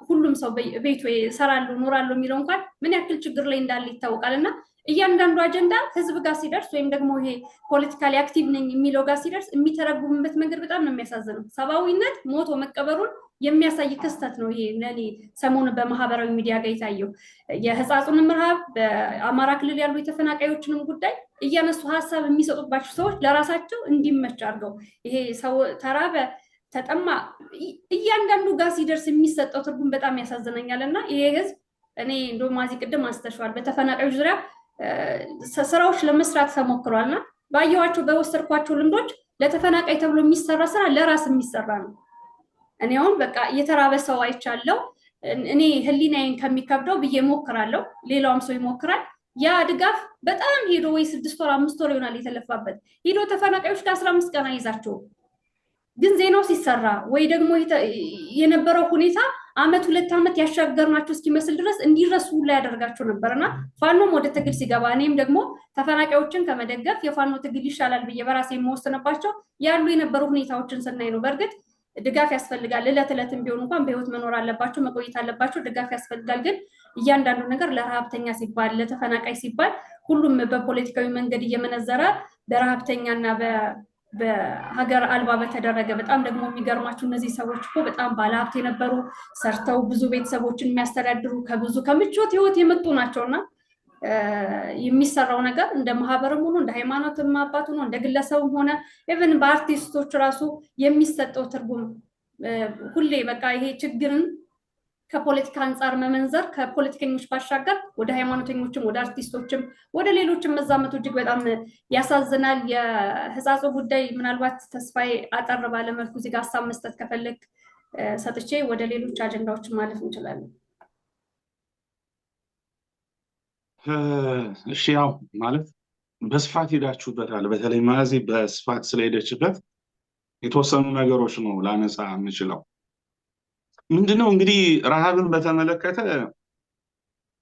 ሁሉም ሰው ቤቱ ይሰራሉ ኖራሉ የሚለው እንኳን ምን ያክል ችግር ላይ እንዳለ ይታወቃል። እና እያንዳንዱ አጀንዳ ህዝብ ጋር ሲደርስ ወይም ደግሞ ይሄ ፖለቲካሊ አክቲቭ ነኝ የሚለው ጋር ሲደርስ የሚተረጉምበት መንገድ በጣም ነው የሚያሳዝነው። ሰብአዊነት ሞቶ መቀበሩን የሚያሳይ ክስተት ነው ይሄ ለኔ ሰሞኑን በማህበራዊ ሚዲያ ጋር የታየው። የህፃጹንም ረሃብ፣ በአማራ ክልል ያሉ የተፈናቃዮችንም ጉዳይ እያነሱ ሀሳብ የሚሰጡባቸው ሰዎች ለራሳቸው እንዲመች አድርገው ይሄ ሰው ተራበ ተጠማ እያንዳንዱ ጋር ሲደርስ የሚሰጠው ትርጉም በጣም ያሳዝነኛል። እና ይሄ ህዝብ እኔ እንደውም ማዚ ቅድም አስተሽዋል በተፈናቃዮች ዙሪያ ስራዎች ለመስራት ተሞክሯል እና ባየኋቸው በወሰድኳቸው ልምዶች ለተፈናቃይ ተብሎ የሚሰራ ስራ ለራስ የሚሰራ ነው። እኔ አሁን በቃ የተራበ ሰው አይቻለው እኔ ህሊናዬን ከሚከብደው ብዬ ሞክራለሁ፣ ሌላውም ሰው ይሞክራል። ያ ድጋፍ በጣም ሄዶ ወይ 6 ወር 5 ወር ይሆናል የተለፋበት ሄዶ ተፈናቃዮች ጋር 15 ቀን አይዛቸው ግን ዜናው ሲሰራ ወይ ደግሞ የነበረው ሁኔታ አመት 2 አመት ያሻገርናቸው እስኪመስል ድረስ እንዲረሱ ላይ ያደርጋቸው ነበርና ፋኖም ወደ ትግል ሲገባ እኔም ደግሞ ተፈናቃዮችን ከመደገፍ የፋኖ ትግል ይሻላል ብዬ በራሴ የምወስንባቸው ያሉ የነበሩ ሁኔታዎችን ስናይ ነው። በእርግጥ ድጋፍ ያስፈልጋል። እለት እለትም ቢሆን እንኳን በህይወት መኖር አለባቸው፣ መቆየት አለባቸው። ድጋፍ ያስፈልጋል። ግን እያንዳንዱ ነገር ለረሃብተኛ ሲባል ለተፈናቃይ ሲባል ሁሉም በፖለቲካዊ መንገድ እየመነዘረ በረሃብተኛና በሀገር አልባ በተደረገ በጣም ደግሞ የሚገርማችሁ እነዚህ ሰዎች እኮ በጣም ባለሀብት የነበሩ ሰርተው ብዙ ቤተሰቦችን የሚያስተዳድሩ ከብዙ ከምቾት ህይወት የመጡ ናቸውና የሚሰራው ነገር እንደ ማህበርም ሆኖ እንደ ሃይማኖትም አባት ሆኖ እንደ ግለሰብም ሆነ ኢቭን በአርቲስቶች ራሱ የሚሰጠው ትርጉም ሁሌ በቃ ይሄ ችግርን ከፖለቲካ አንጻር መመንዘር ከፖለቲከኞች ባሻገር ወደ ሃይማኖተኞችም ወደ አርቲስቶችም ወደ ሌሎችም መዛመቱ እጅግ በጣም ያሳዝናል። የህፃጹ ጉዳይ ምናልባት ተስፋዬ አጠር ባለመልኩ እዚህ ጋር ሀሳብ መስጠት ከፈለግ ሰጥቼ ወደ ሌሎች አጀንዳዎች ማለፍ እንችላለን። እሺ ያው ማለት በስፋት ሄዳችሁበታል። በተለይ ማዚ በስፋት ስለሄደችበት የተወሰኑ ነገሮች ነው ላነሳ የምችለው። ምንድነው እንግዲህ ረሃብን በተመለከተ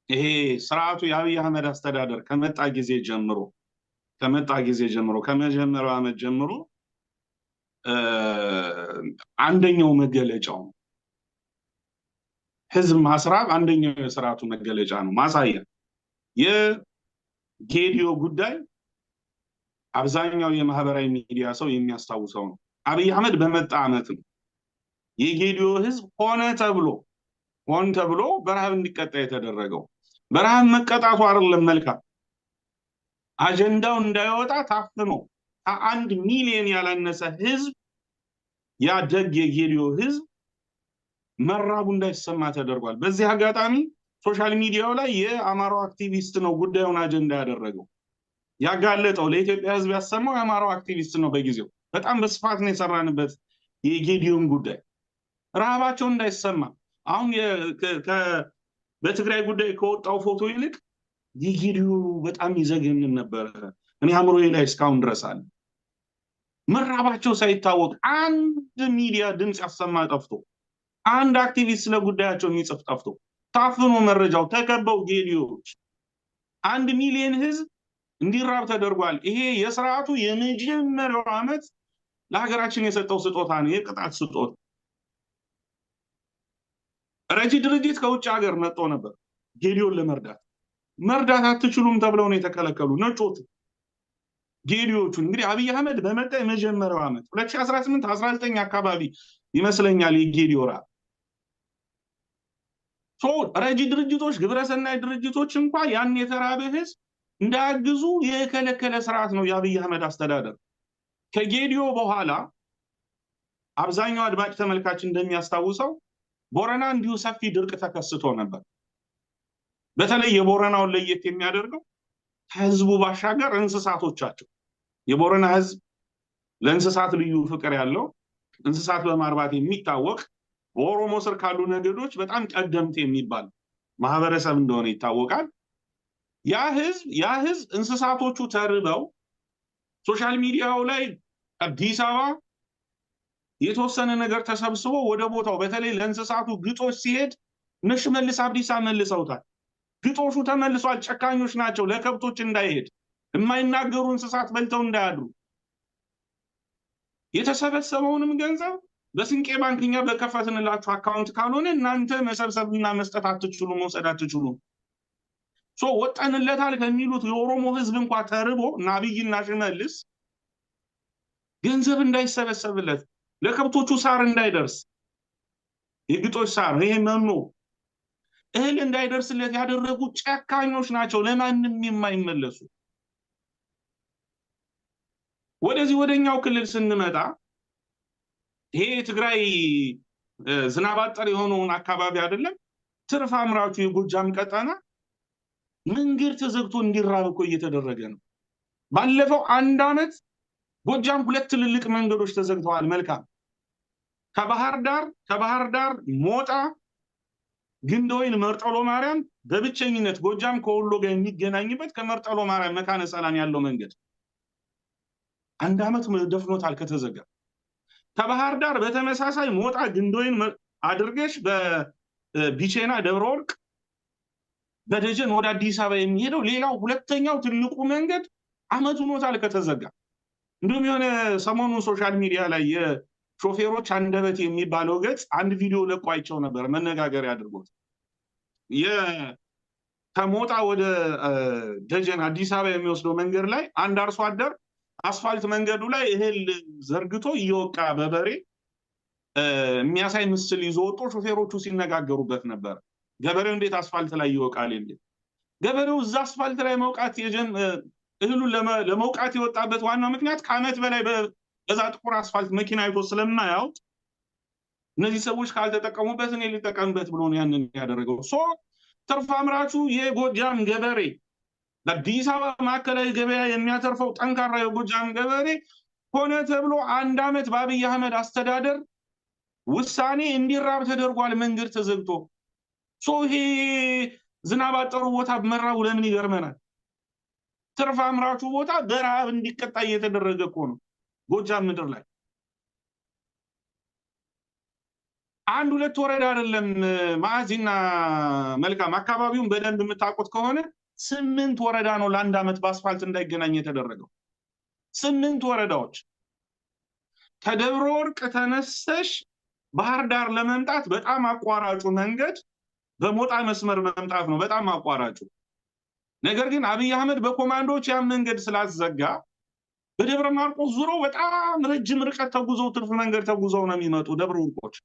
ይሄ ስርዓቱ የአብይ አህመድ አስተዳደር ከመጣ ጊዜ ጀምሮ ከመጀመሪያው ዓመት ጀምሮ አንደኛው መገለጫው ህዝብ ማስራብ አንደኛው የስርዓቱ መገለጫ ነው። ማሳያ የጌዲዮ ጉዳይ አብዛኛው የማህበራዊ ሚዲያ ሰው የሚያስታውሰው ነው። አብይ አህመድ በመጣ ዓመት ነው የጌዲዮ ህዝብ ሆን ተብሎ በረሃብ እንዲቀጣ የተደረገው። በረሃብ መቀጣቱ አይደለም መልካም፣ አጀንዳው እንዳይወጣ ታፍኖ 1 ሚሊዮን ያላነሰ ህዝብ ያደግ የጌዲዮ ህዝብ መራቡ እንዳይሰማ ተደርጓል። በዚህ አጋጣሚ ሶሻል ሚዲያው ላይ የአማራው አክቲቪስት ነው ጉዳዩን አጀንዳ ያደረገው ያጋለጠው ለኢትዮጵያ ህዝብ ያሰማው የአማራው አክቲቪስት ነው። በጊዜው በጣም በስፋት ነው የሰራንበት የጌዲዮን ጉዳይ ረሃባቸው እንዳይሰማ። አሁን በትግራይ ጉዳይ ከወጣው ፎቶ ይልቅ የጌዲዮ በጣም ይዘገንን ነበር። እኔ አእምሮዬ ላይ እስካሁን ድረስ አለ። መራባቸው ሳይታወቅ አንድ ሚዲያ ድምፅ ያሰማ ጠፍቶ፣ አንድ አክቲቪስት ስለጉዳያቸው የሚጽፍ ጠፍቶ፣ ታፍኖ መረጃው ተከበው ጌዲዮች 1 ሚሊዮን ህዝብ እንዲራብ ተደርጓል። ይሄ የስርዓቱ የመጀመሪያው ዓመት ለሀገራችን የሰጠው ስጦታ ነው፣ የቅጣት ስጦታ። ረጂ ድርጅት ከውጭ ሀገር መጥቶ ነበር ጌዲዮን መርዳት አትችሉም ተብለው ነው የተከለከሉ ነጮቹ ጌዲዮቹን። እንግዲህ አብይ አህመድ በመጣ የመጀመሪያው ዓመት 2018 19 አካባቢ ይመስለኛል የጌዲዮ ረሃብ። ረጂ ድርጅቶች ግብረሰናይ ድርጅቶች እንኳን ያን የተራበ ህዝብ እንዳያግዙ የከለከለ ስርዓት ነው የአብይ አህመድ አስተዳደር። ከጌዲዮ በኋላ አብዛኛው አድማጭ ተመልካች እንደሚያስታውሰው ቦረና እንዲሁ ሰፊ ድርቅ ተከስቶ ነበር። በተለይ የቦረናውን ለየት የሚያደርገው ከህዝቡ ባሻገር እንስሳቶቻቸው፣ የቦረና ህዝብ ለእንስሳት ልዩ ፍቅር ያለው እንስሳት በማርባት የሚታወቅ በኦሮሞ ስር ካሉ ነገዶች በጣም ቀደምት የሚባል ማህበረሰብ እንደሆነ ይታወቃል። ያ ህዝብ እንስሳቶቹ ተርበው ሶሻል ሚዲያው ላይ አዲስ አበባ የተወሰነ ነገር ተሰብስቦ ወደ ቦታው በተለይ ለእንስሳቱ ግጦሽ ሲሄድ እነ ሽመልስ አብዲሳ መልሰውታል። ግጦሹ ተመልሷል። ጨካኞች ናቸው። ለከብቶች እንዳይሄድ የማይናገሩ እንስሳት በልተው እንዳያድሩ የተሰበሰበውንም ገንዘብ በስንቄ ባንክኛ በከፈትንላችሁ አካውንት ካልሆነ እናንተ መሰብሰብና መስጠት አትችሉ፣ መውሰድ አትችሉ። ወጣንለታል ከሚሉት የኦሮሞ ህዝብ እንኳን ተርቦ እና አብይና ሽመልስ ገንዘብ እንዳይሰበሰብለት ለከብቶቹ ሳር እንዳይደርስ የግጦሽ ሳር ይሄ መኖ እህል እንዳይደርስለት ያደረጉ ጨካኞች ናቸው፣ ለማንም የማይመለሱ። ወደዚህ ወደኛው ክልል ስንመጣ ይሄ ትግራይ ዝናብ አጠር የሆነውን አካባቢ አይደለም ትርፍ አምራቹ የጎጃም ቀጠና መንገድ ተዘግቶ እንዲራብ እኮ እየተደረገ ነው። ባለፈው አንድ አመት ጎጃም 2 ትልልቅ መንገዶች ተዘግተዋል። መልካም ከባህር ዳር ሞጣ ግንደወይን መርጠሎ ማርያም በብቸኝነት ጎጃም ከወሎ ጋር የሚገናኝበት ከመርጠሎ ማርያም መካነ ሰላም ያለው መንገድ አንድ አመት ደፍኖታል ከተዘጋ። ከባህር ዳር በተመሳሳይ ሞጣ ግንደወይን አድርገሽ በቢቼና ደብረ ወርቅ በደጀን ወደ አዲስ አበባ የሚሄደው ሌላው ሁለተኛው ትልቁ መንገድ አመት ሆኖታል ከተዘጋ። እንደውም የሆነ ሰሞኑን ሶሻል ሚዲያ ላይ የሾፌሮች አንደበት የሚባለው ገጽ አንድ ቪዲዮ ለቋይቸው ነበር መነጋገሪያ አድርጎት ከሞጣ ወደ ደጀን አዲስ አበባ የሚወስደው መንገድ ላይ አንድ አርሶ አደር አስፋልት መንገዱ ላይ እህል ዘርግቶ እየወቃ በበሬ የሚያሳይ ምስል ይዞ ወጥቶ ሾፌሮቹ ሲነጋገሩበት ነበር። ገበሬው እንዴት አስፋልት ላይ ይወቃል እንዴ? ገበሬው እዛ አስፋልት ላይ መውቃት እህሉን ለመውቃት የወጣበት ዋናው ምክንያት ከአመት በላይ በዛ ጥቁር አስፋልት መኪና አይቶ ስለማያውቅ እነዚህ ሰዎች ካልተጠቀሙበት እኔ ልጠቀምበት ብሎ ነው ያንን ያደረገው። ትርፍ አምራቹ የጎጃም ገበሬ በአዲስ አበባ ማዕከላዊ ገበያ የሚያተርፈው ጠንካራ የጎጃም ገበሬ ሆነ ተብሎ አንድ አመት በአብይ አህመድ አስተዳደር ውሳኔ እንዲራብ ተደርጓል። መንገድ ተዘግቶ ይሄ ዝናብ አጠሩ ቦታ መራቡ ለምን ይገርመናል? ትርፍ አምራቹ ቦታ በረሃብ እንዲቀጣ እየተደረገ እኮ ነው ጎጃም ምድር ላይ። አንድ ሁለት ወረዳ አይደለም ማዕዚና መልካም አካባቢውን በደንብ የምታውቁት ከሆነ 8 ወረዳ ነው ለአንድ አመት በአስፋልት እንዳይገናኝ የተደረገው። 8 ወረዳዎች ከደብረ ወርቅ ተነስተሽ ባህር ዳር ለመምጣት በጣም አቋራጩ መንገድ በሞጣ መስመር መምጣት ነው፣ በጣም አቋራጩ። ነገር ግን አብይ አህመድ በኮማንዶች ያን መንገድ ስላዘጋ በደብረ ማርቆስ ዙሮ በጣም ረጅም ርቀት ተጉዘው ትርፍ መንገድ ተጉዘው ነው የሚመጡ ደብረ ወርቆች።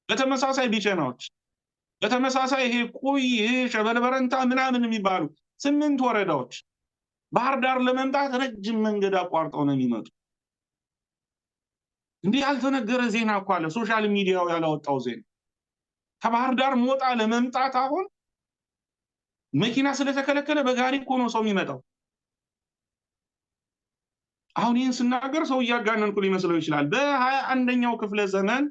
በተመሳሳይ ቢቸናዎች፣ በተመሳሳይ ይሄ ቁይ ይሄ ሸበል በረንታ ምናምን የሚባሉ 8 ወረዳዎች ባህር ዳር ለመምጣት ረጅም መንገድ አቋርጠው ነው የሚመጡ። እንዲህ ያልተነገረ ዜና እኮ አለ ሶሻል ሚዲያው ያላወጣው ዜና። ከባህር ዳር ሞጣ ለመምጣት አሁን መኪና ስለተከለከለ በጋሪ እኮ ነው ሰው የሚመጣው። አሁን ይህን ስናገር ሰው እያጋነንኩ ሊመስለው ይችላል። በ21ኛው ክፍለ ዘመን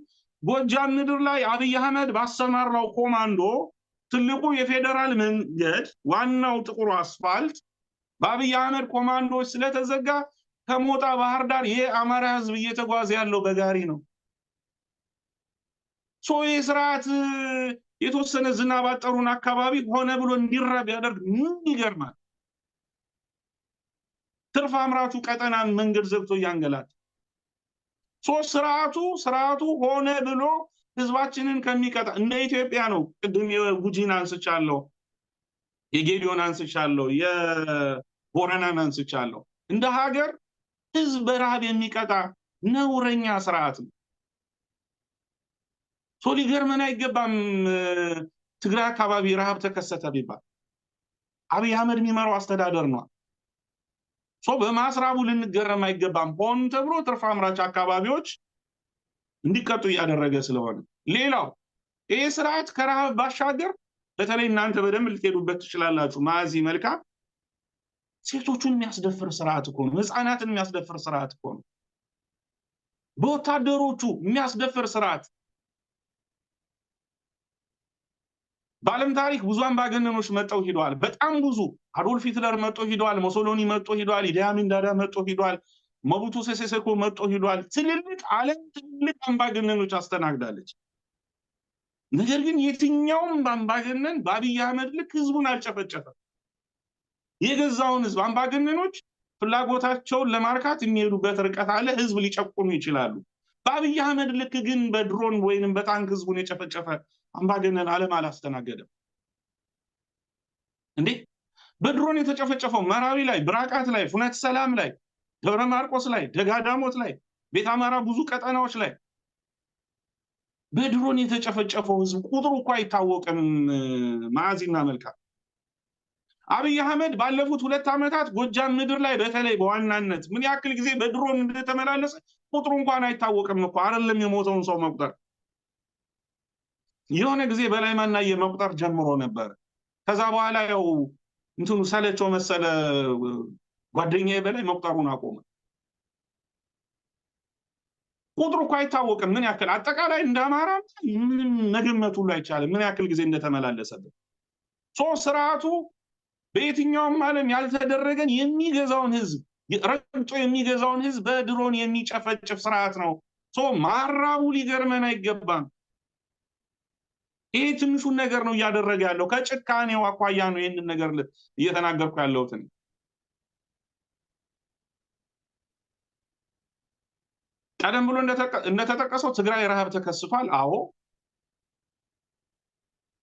ጎጃም ምድር ላይ አብይ አህመድ ባሰማራው ኮማንዶ ትልቁ የፌደራል መንገድ ዋናው ጥቁሩ አስፋልት በአብይ አህመድ ኮማንዶዎች ስለተዘጋ ከሞጣ ባህር ዳር የአማራ ህዝብ እየተጓዘ ያለው በጋሪ ነው። የስርዓት የተወሰነ ዝናብ አጠሩን አካባቢ ሆነ ብሎ እንዲራብ ያደርግ ምን ይገርማል? ትርፍ አምራቹ ቀጠናን መንገድ ዘግቶ ያንገላል። ስርዓቱ ሆነ ብሎ ህዝባችንን ከሚቀጣ እንደ ኢትዮጵያ ነው። ቅድም የጉጂን አንስቻለሁ፣ የጌዲዮን አንስቻለሁ፣ የቦረናን አንስቻለሁ። እንደ ሀገር ህዝብ በረሃብ የሚቀጣ ነውረኛ ስርዓት ነው። ሊገርመን አይገባም። ትግራይ አካባቢ ረሃብ ተከሰተ ቢባል አብይ አህመድ የሚመራው አስተዳደር ነው። በማስራቡ ልንገረም አይገባም። ሆን ተብሎ ትርፍ አምራች አካባቢዎች እንዲቀጡ እያደረገ ስለሆነ ሌላው ይሄ ስርዓት ከረሃብ ባሻገር በተለይ እናንተ በደንብ ልትሄዱበት ትችላላችሁ። ማዚ መልካም ሴቶቹን የሚያስደፍር ስርዓት እኮ ነው። ህፃናትን የሚያስደፍር ስርዓት እኮ ነው። በወታደሮቹ የሚያስደፍር ስርዓት። በዓለም ታሪክ ብዙ አምባገነኖች መጥተው ሄደዋል። በጣም ብዙ አዶልፍ ሂትለር መጥቶ ሄደዋል። ሞሶሎኒ መጥቶ ሄደዋል። ኢዲ አሚን ዳዳ መጥቶ ሄደዋል። ሞቡቱ ሴሴ ሴኮ መጥቶ ሄደዋል። ዓለም ትልልቅ አምባገነኖች አስተናግዳለች። ነገር ግን የትኛውም አምባገነን በአብይ አህመድ ልክ ህዝቡን አልጨፈጨፈም። የገዛውን ህዝብ አምባገነኖች ፍላጎታቸውን ለማርካት የሚሄዱበት ርቀት አለ። ህዝብ ሊጨቁኑ ይችላሉ። በአብይ አህመድ ልክ ግን በድሮን ወይንም በታንክ ህዝቡን የጨፈጨፈ አምባገነን ዓለም አላስተናገደም። እንዴ በድሮን የተጨፈጨፈው መራዊ ላይ፣ ብራቃት ላይ፣ ፍኖተ ሰላም ላይ፣ ደብረ ማርቆስ ላይ፣ ደጋዳሞት ላይ፣ ቤተ አማራ ብዙ ቀጠናዎች ላይ በድሮን የተጨፈጨፈው ህዝብ ቁጥሩ እኮ አይታወቅም። ማዕዚና መልካም አብይ አህመድ ባለፉት 2 ዓመታት ጎጃም ምድር ላይ በተለይ በዋናነት ምን ያክል ጊዜ በድሮን እንደተመላለሰ ቁጥሩ እንኳን አይታወቅም እኮ አይደለም የሞተውን ሰው መቁጠር። የሆነ ጊዜ በላይ ማናየ መቁጠር ጀምሮ ነበር። ከዛ በኋላ ያው እንትኑ ሰለቸው መሰለ ጓደኛዬ በላይ መቁጠሩን አቆመ። ቁጥሩ እኮ አይታወቅም ምን ያክል አጠቃላይ እንዳማራ ምንም መገመቱ ላይ አይቻልም ምን ያክል ጊዜ እንደተመላለሰበት። ስርዓቱ በየትኛውም ዓለም ያልተደረገን የሚገዛውን ህዝብ ረግጦ የሚገዛውን ህዝብ በድሮን የሚጨፈጭፍ ስርዓት ነው። ማራቡ ሊገርመን አይገባም። ይሄ ትንሹን ነገር ነው እያደረገ ያለው። ከጭካኔው አኳያ ነው ይሄንን ነገር እየተናገርኩ ያለሁት። ቀደም ብሎ እንደተጠቀሰው ትግራይ ረሃብ ተከስቷል። አዎ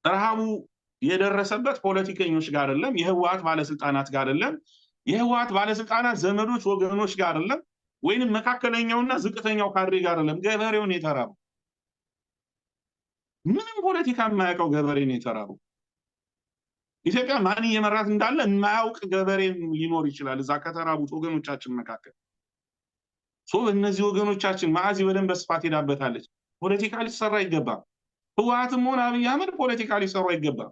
ረሃቡ የደረሰበት ፖለቲከኞች ጋር አይደለም፣ የህወሓት ባለስልጣናት ጋር አይደለም፣ የህወሓት ባለስልጣናት ዘመዶች ወገኖች ጋር አይደለም፣ ወይንም መካከለኛውና ዝቅተኛው ካድሬ ጋር አይደለም። ገበሬውን የተራበው ምንም ፖለቲካ የማያውቀው ገበሬ ነው የተራበው። ኢትዮጵያ ማን እየመራት እንዳለ የማያውቅ ገበሬ ሊኖር ይችላል እዛ ከተራቡት ወገኖቻችን መካከል። እነዚህ ወገኖቻችን ማዕዚ በደንብ በስፋት ሄዳበታለች። ፖለቲካ ሊሰራ ይገባል። ህወሓትም ሆነ አብይ አህመድ ፖለቲካ ሊሰሩ አይገባም።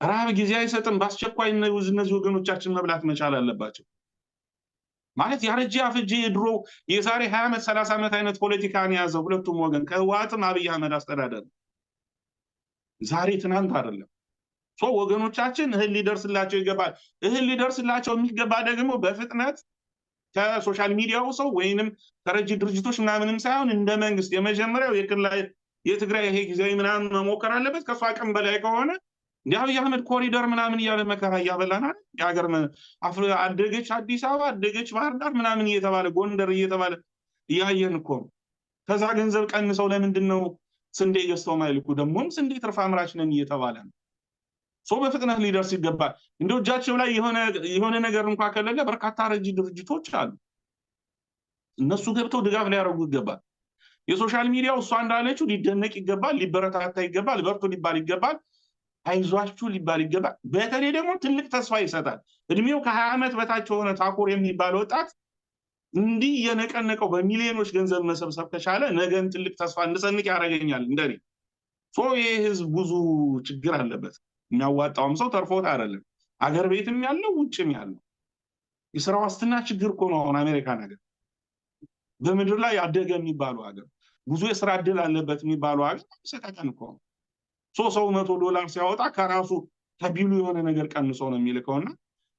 ረሃብ ጊዜ አይሰጥም። በአስቸኳይ እነዚህ ወገኖቻችን መብላት መቻል አለባቸው። ማለት ያረጀ አፈጀ የድሮ የዛሬ 20 ዓመት 30 ዓመት አይነት ፖለቲካን የያዘው ሁለቱም ወገን ከህወሓትም አብይ አህመድ አስተዳደር ዛሬ ትናንት አይደለም። ወገኖቻችን እህል ሊደርስላቸው ይገባል። እህል ሊደርስላቸው የሚገባ ደግሞ በፍጥነት ከሶሻል ሚዲያው ሰው ወይንም ከረጂ ድርጅቶች ምናምንም ሳይሆን እንደ መንግስት የመጀመሪያው የትግራይ ይሄ ጊዜያዊ ምናምን መሞከር አለበት። ከሱ አቅም በላይ ከሆነ አብይ አህመድ ኮሪደር ምናምን እያለ መከራ እያበላናል። የሀገር አደገች አዲስ አበባ አደገች ባህር ዳር ምናምን እየተባለ ጎንደር እየተባለ እያየን እኮ ነው። ከዛ ገንዘብ ቀንሰው ለምንድን ነው ስንዴ ገዝተው ማይልኩ? ደግሞም ስንዴ ትርፍ አምራች ነን እየተባለ ነው። በፍጥነት ሊደርስ ይገባል። እንደ እጃቸው ላይ የሆነ ነገር እንኳን ከሌለ በርካታ ረጂ ድርጅቶች አሉ። እነሱ ገብተው ድጋፍ ሊያደርጉ ይገባል። የሶሻል ሚዲያው እሷ እንዳለችው ሊደነቅ ይገባል፣ ሊበረታታ ይገባል፣ በርቱ ሊባል ይገባል፣ አይዟችሁ ሊባል ይገባል። በተለይ ደግሞ ትልቅ ተስፋ ይሰጣል። እድሜው ከ20 ዓመት በታች የሆነ ታኩር የሚባል ወጣት እንዲህ የነቀነቀው በሚሊዮኖች ገንዘብ መሰብሰብ ከቻለ ነገን ትልቅ ተስፋ እንድሰንቅ ያደርገኛል። እንደኔ ይህ ህዝብ ብዙ ችግር አለበት። የሚያዋጣውም ሰው ተርፎት አይደለም። አገር ቤትም ያለው ውጭም ያለው የሥራ ዋስትና ችግር እኮ ነው። አሁን አሜሪካ ነገር በምድር ላይ ያደገ የሚባለው ሀገር ብዙ የሥራ እድል አለበት የሚባለው ሀገር ሰቀቀን እኮ ነው። ሰው $100 ሲያወጣ ከራሱ ከቢሉ የሆነ ነገር ቀንሶ ነው የሚልከውና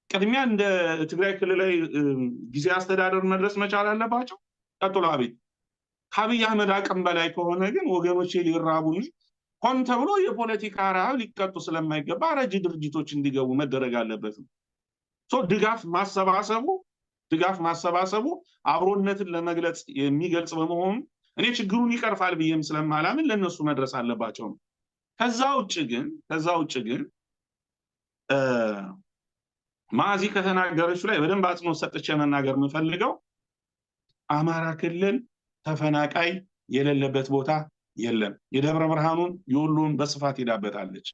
ቅድሚያ እንደ ትግራይ ክልላዊ ጊዜያዊ አስተዳደር መድረስ መቻል አለባቸው። ቀጥሎ ከአብይ አህመድ አቅም በላይ ከሆነ ግን ወገኖቼ ሊራቡኝ ሆን ተብሎ የፖለቲካ ረሃብ ሊቀጡ ስለማይገባ ረጂ ድርጅቶች እንዲገቡ መደረግ አለበት። ድጋፍ ማሰባሰቡ አብሮነትን ለመግለጽ የሚገልጽ በመሆኑ እኔ ችግሩን ይቀርፋል ብዬም ስለማላምን ለነሱ መድረስ አለባቸው። ከዛ ውጭ ግን ማዕዚ ከተናገረችው ላይ በደንብ አጽንኦት ሰጥቼ መናገር የምፈልገው አማራ ክልል ተፈናቃይ የሌለበት ቦታ የለም። የደብረ ብርሃኑን የወሎን በስፋት ሄዳበታለች፣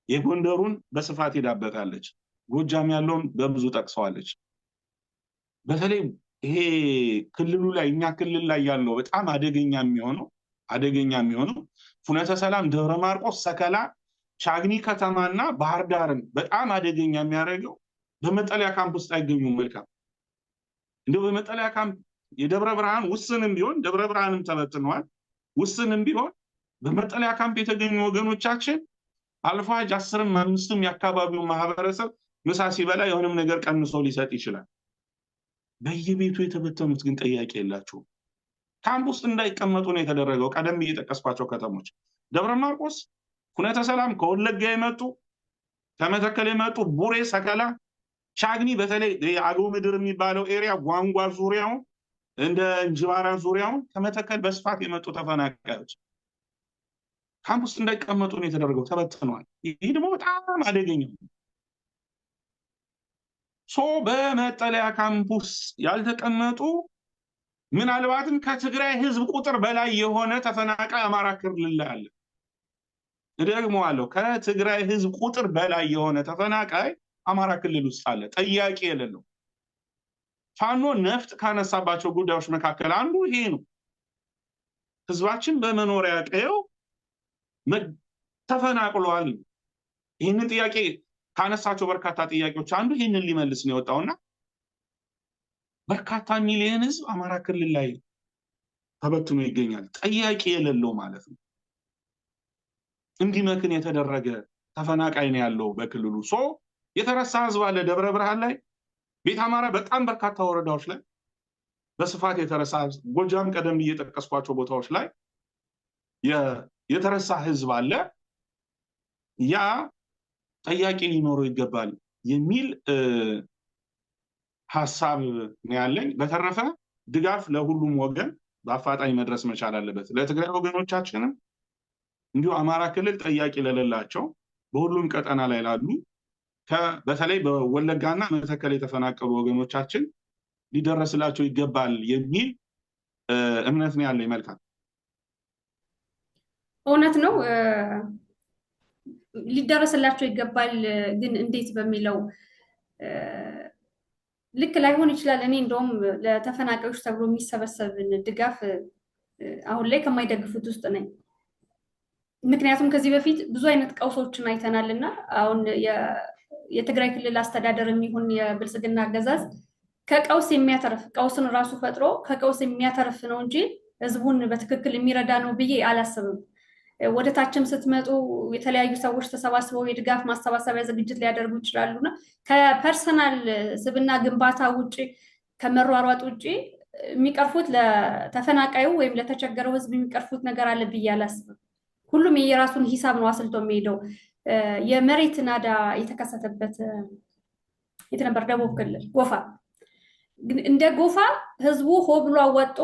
የጎንደሩን በስፋት ሄዳበታለች፣ ጎጃም ያለውን በብዙ ጠቅሰዋለች። በተለይ ይሄ ክልሉ ላይ እኛ ክልል ላይ ያለው በጣም አደገኛ የሚሆነው ፍኖተ ሰላም፣ ደብረ ማርቆስ፣ ሰከላ፣ ቻግኒ ከተማና ባህር ዳርን በጣም አደገኛ የሚያደርገው በመጠለያ ካምፕ ውስጥ አይገኙም። መልካም እንደው በመጠለያ ካምፕ የደብረ ብርሃን ውስንም ቢሆን ደብረ ብርሃንም ተበትነዋል። ውስንም ቢሆን በመጠለያ ካምፕ የተገኙ ወገኖቻችን አልፋጅ 10ም 5ም የአካባቢው ማህበረሰብ ምሳ ሲበላ የሆነም ነገር ቀንሶ ሊሰጥ ይችላል። በየቤቱ የተበተኑት ግን ጥያቄ የላቸውም። ካምፕ ውስጥ እንዳይቀመጡ ነው የተደረገው። ቀደም እየጠቀስኳቸው ከተሞች ደብረ ማርቆስ፣ ፍኖተ ሰላም፣ ከወለጋ የመጡ ከመተከል የመጡ ቡሬ፣ ሰከላ፣ ቻግኒ በተለይ የአገው ምድር የሚባለው ኤሪያ ጓንጓ ዙሪያውን እንደ እንጅባራ ዙሪያውን ከመተከል በስፋት የመጡ ተፈናቃዮች ካምፕ ውስጥ እንዳይቀመጡ ነው የተደረገው፣ ተበትነዋል። ይህ ደግሞ በጣም አደገኛ ነው። በመጠለያ ካምፕ ውስጥ ያልተቀመጡ ምናልባትም ከትግራይ ህዝብ ቁጥር በላይ የሆነ ተፈናቃይ አማራ ክልል ላይ አለ። እደግመዋለሁ፣ ከትግራይ ህዝብ ቁጥር በላይ የሆነ ተፈናቃይ አማራ ክልል ውስጥ አለ፣ ጠያቂ የሌለው። ፋኖ ነፍጥ ካነሳባቸው ጉዳዮች መካከል አንዱ ይሄ ነው። ህዝባችን በመኖሪያ ቀየው ተፈናቅሏል። ይህንን ጥያቄ ካነሳቸው በርካታ ጥያቄዎች አንዱ ይህንን ሊመልስ ነው የወጣውና በርካታ ሚሊዮን ህዝብ አማራ ክልል ላይ ተበትኖ ይገኛል፣ ጠያቂ የሌለው ማለት ነው። እንዲመክን የተደረገ ተፈናቃይ ነው ያለው በክልሉ። የተረሳ ህዝብ አለ። ደብረ ብርሃን ላይ፣ ቤት አማራ፣ በጣም በርካታ ወረዳዎች ላይ በስፋት የተረሳ፣ ጎጃም ቀደም እየጠቀስኳቸው ቦታዎች ላይ የተረሳ ህዝብ አለ። ያ ጠያቂ ሊኖረው ይገባል የሚል ሐሳብ ነው ያለኝ። በተረፈ ድጋፍ ለሁሉም ወገን በአፋጣኝ መድረስ መቻል አለበት። ለትግራይ ወገኖቻችንም እንዲሁ አማራ ክልል ጠያቂ ለሌላቸው በሁሉም ቀጠና ላይ ላሉ በተለይ በወለጋና መተከል የተፈናቀሉ ወገኖቻችን ሊደረስላቸው ይገባል የሚል እምነት ነው ያለኝ። መልካም፣ እውነት ነው፣ ሊደረስላቸው ይገባል። ግን እንዴት በሚለው ልክ ላይሆን ይችላል። እኔ እንደውም ለተፈናቃዮች ተብሎ የሚሰበሰብን ድጋፍ አሁን ላይ ከማይደግፉት ውስጥ ነኝ። ምክንያቱም ከዚህ በፊት ብዙ አይነት ቀውሶችን አይተናል እና አሁን የትግራይ ክልል አስተዳደር የሚሆን የብልጽግና አገዛዝ ከቀውስ የሚያተርፍ ቀውስን ራሱ ፈጥሮ ከቀውስ የሚያተርፍ ነው እንጂ ህዝቡን በትክክል የሚረዳ ነው ብዬ አላስብም። ወደ ታችም ስትመጡ የተለያዩ ሰዎች ተሰባስበው የድጋፍ ማሰባሰቢያ ዝግጅት ሊያደርጉ ይችላሉና ከፐርሰናል ስብና ግንባታ ውጭ ከመሯሯጥ ውጭ የሚቀርፉት ለተፈናቃዩ ወይም ለተቸገረው ህዝብ የሚቀርፉት ነገር አለ ብዬ አላስብም። ሁሉም የራሱን ሂሳብ ነው አስልቶ የሚሄደው። የመሬት ናዳ የተከሰተበት የት ነበር? ደቡብ ክልል ጎፋ። እንደ ጎፋ ህዝቡ ሆ ብሎ አወጦ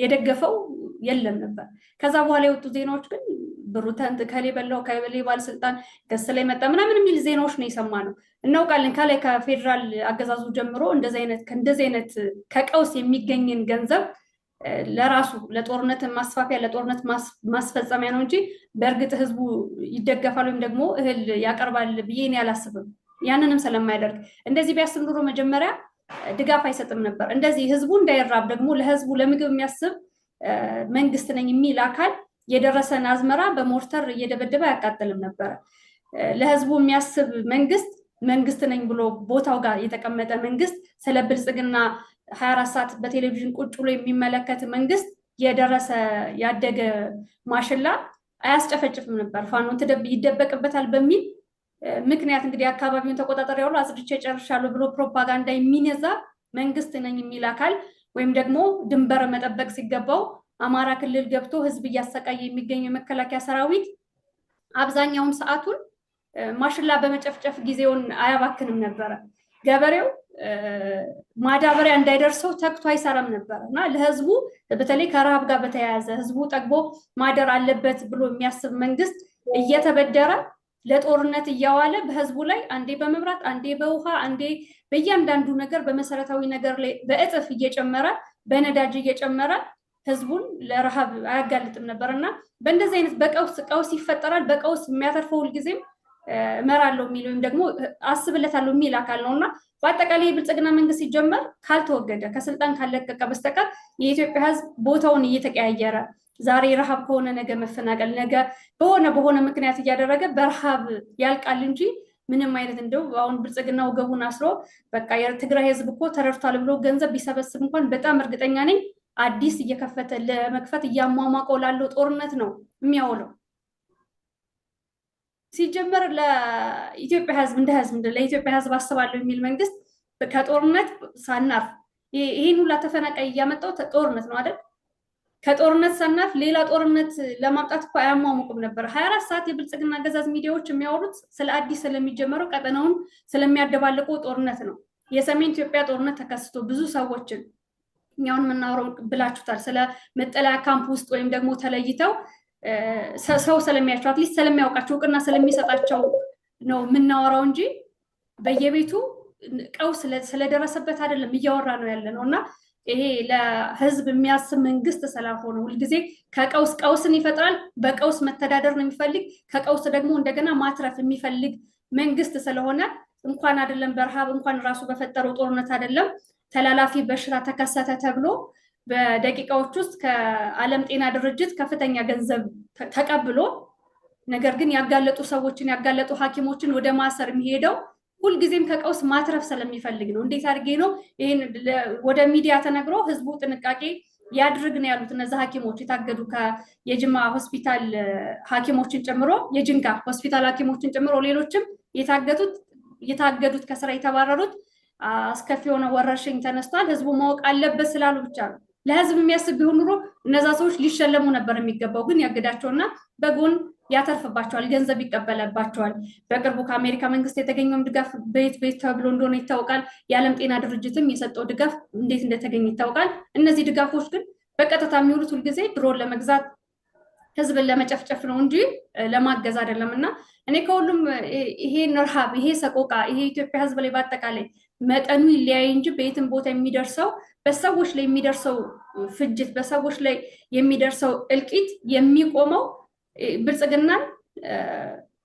የደገፈው የለም ነበር። ከዛ በኋላ የወጡ ዜናዎች ግን ብሩ ከሌ በላው ከሌ ባለስልጣን ገስ ላይ መጣ ምናምን የሚል ዜናዎች ነው የሰማነው። እናውቃለን ከላይ ከፌዴራል አገዛዙ ጀምሮ እንደዚህ አይነት ከቀውስ የሚገኝን ገንዘብ ለራሱ ለጦርነት ማስፋፊያ ለጦርነት ማስፈጸሚያ ነው እንጂ በእርግጥ ህዝቡ ይደገፋል ወይም ደግሞ እህል ያቀርባል ብዬ እኔ አላስብም። ያንንም ስለማያደርግ እንደዚህ ቢያስብ ኑሮ መጀመሪያ ድጋፍ አይሰጥም ነበር። እንደዚህ ህዝቡ እንዳይራብ ደግሞ ለህዝቡ ለምግብ የሚያስብ መንግስት ነኝ የሚል አካል የደረሰን አዝመራ በሞርተር እየደበደበ አያቃጥልም ነበር። ለህዝቡ የሚያስብ መንግስት ነኝ ብሎ ቦታው ጋር የተቀመጠ መንግስት ስለ ብልጽግና 24 ሰዓት በቴሌቪዥን ቁጭ ብሎ የሚመለከት መንግስት የደረሰ ያደገ ማሽላ አያስጨፈጭፍም ነበር። ፋኖን ይደበቅበታል በሚል ምክንያት እንግዲህ አካባቢውን ተቆጣጣሪ ያለው አስድቼ ጨርሻለሁ ብሎ ፕሮፓጋንዳ የሚነዛ መንግስት ነኝ የሚል አካል ወይም ደግሞ ድንበር መጠበቅ ሲገባው አማራ ክልል ገብቶ ህዝብ እያሰቃየ የሚገኝ የመከላከያ ሰራዊት አብዛኛውን ሰዓቱን ማሽላ በመጨፍጨፍ ጊዜውን አያባክንም ነበረ። ገበሬው ማዳበሪያ እንዳይደርሰው ተክቶ አይሰራም ነበር እና ለህዝቡ በተለይ ከረሃብ ጋር በተያያዘ ህዝቡ ጠግቦ ማደር አለበት ብሎ የሚያስብ መንግስት እየተበደረ ለጦርነት እያዋለ በህዝቡ ላይ አንዴ በመብራት አንዴ በውሃ አንዴ በእያንዳንዱ ነገር በመሰረታዊ ነገር ላይ በእጥፍ እየጨመረ በነዳጅ እየጨመረ ህዝቡን ለረሃብ አያጋልጥም ነበር እና በእንደዚህ አይነት ቀውስ ይፈጠራል። በቀውስ የሚያተርፈው ሁልጊዜም እመራለሁ የሚል ወይም ደግሞ አስብለታለሁ የሚል አካል ነው እና በአጠቃላይ የብልጽግና መንግስት ሲጀመር ካልተወገደ ከስልጣን ካለቀቀ በስተቀር የኢትዮጵያ ህዝብ ቦታውን እየተቀያየረ ዛሬ ረሃብ ከሆነ ነገ መፈናቀል፣ ነገ በሆነ ምክንያት እያደረገ በረሃብ ያልቃል እንጂ ምንም አይነት እንደው አሁን ብልጽግና ወገቡን አስሮ በቃ የትግራይ ህዝብ እኮ ተረድቷል ብሎ ገንዘብ ቢሰበስብ እንኳን በጣም እርግጠኛ ነኝ አዲስ እየከፈተ ለመክፈት እያሟሟቀው ላለው ጦርነት ነው የሚያውለው። ሲጀመር ለኢትዮጵያ ህዝብ እንደ ህዝብ ለኢትዮጵያ ህዝብ አስባለሁ የሚል መንግስት ከጦርነት ሳናርፍ ይሄን ሁላ ተፈናቃይ እያመጣው ጦርነት ነው አይደል? ከጦርነት ሳናርፍ ሌላ ጦርነት ለማምጣት እኮ አያሟሙቁም ነበር። 24 ሰዓት የብልጽግና አገዛዝ ሚዲያዎች የሚያወሩት ስለ አዲስ ስለሚጀመረው ቀጠናውን ስለሚያደባልቁ ጦርነት ነው። የሰሜን ኢትዮጵያ ጦርነት ተከስቶ ብዙ ሰዎችን እኛውን የምናወራው ብላችሁታል። ስለ መጠለያ ካምፕ ውስጥ ወይም ደግሞ ተለይተው ሰው ስለሚያቸው አትሊስት ስለሚያውቃቸው እውቅና ስለሚሰጣቸው ነው የምናወራው እንጂ በየቤቱ ቀውስ ስለደረሰበት አይደለም እያወራ ነው ያለ ነው። እና ይሄ ለህዝብ የሚያስብ መንግስት ስላልሆነ ሁልጊዜ ቀውስን ይፈጥራል። በቀውስ መተዳደር ነው የሚፈልግ። ከቀውስ ደግሞ እንደገና ማትረፍ የሚፈልግ መንግስት ስለሆነ እንኳን አይደለም በረሃብ እንኳን ራሱ በፈጠረው ጦርነት አይደለም ተላላፊ በሽታ ተከሰተ ተብሎ በደቂቃዎች ውስጥ ከዓለም ጤና ድርጅት ከፍተኛ ገንዘብ ተቀብሎ ነገር ግን ያጋለጡ ሰዎችን ያጋለጡ ሐኪሞችን ወደ ማሰር የሚሄደው ሁልጊዜም ከቀውስ ማትረፍ ስለሚፈልግ ነው። እንዴት አድርጌ ነው ይሄን ወደ ሚዲያ ተነግሮ ህዝቡ ጥንቃቄ ያድርግ ነው ያሉት። እነዚህ ሐኪሞች የታገዱ የጅማ ሆስፒታል ሐኪሞችን ጨምሮ የጅንጋ ሆስፒታል ሐኪሞችን ጨምሮ ሌሎችም የታገዱት ከስራ የተባረሩት አስከፊ የሆነ ወረርሽኝ ተነስቷል ህዝቡ ማወቅ አለበት ስላሉ ብቻ ነው። ለህዝብ የሚያስብ ቢሆን ኑሮ እነዛ ሰዎች ሊሸለሙ ነበር የሚገባው። ግን ያገዳቸውና በጎን ያተርፍባቸዋል፣ ገንዘብ ይቀበለባቸዋል። በቅርቡ ከአሜሪካ መንግስት የተገኘውም ድጋፍ ቤት ተብሎ እንደሆነ ይታወቃል። የዓለም ጤና ድርጅትም የሰጠው ድጋፍ እንዴት እንደተገኘ ይታወቃል። እነዚህ ድጋፎች ግን በቀጥታ የሚውሉት ሁልጊዜ ድሮን ለመግዛት ህዝብን ለመጨፍጨፍ ነው እንጂ ለማገዝ አይደለም። እና እኔ ከሁሉም ይሄን ረሃብ ይሄ ሰቆቃ ይሄ ኢትዮጵያ ህዝብ ላይ በአጠቃላይ መጠኑ ይለያይ እንጂ በየትም ቦታ የሚደርሰው በሰዎች ላይ የሚደርሰው ፍጅት በሰዎች ላይ የሚደርሰው እልቂት የሚቆመው ብልጽግናን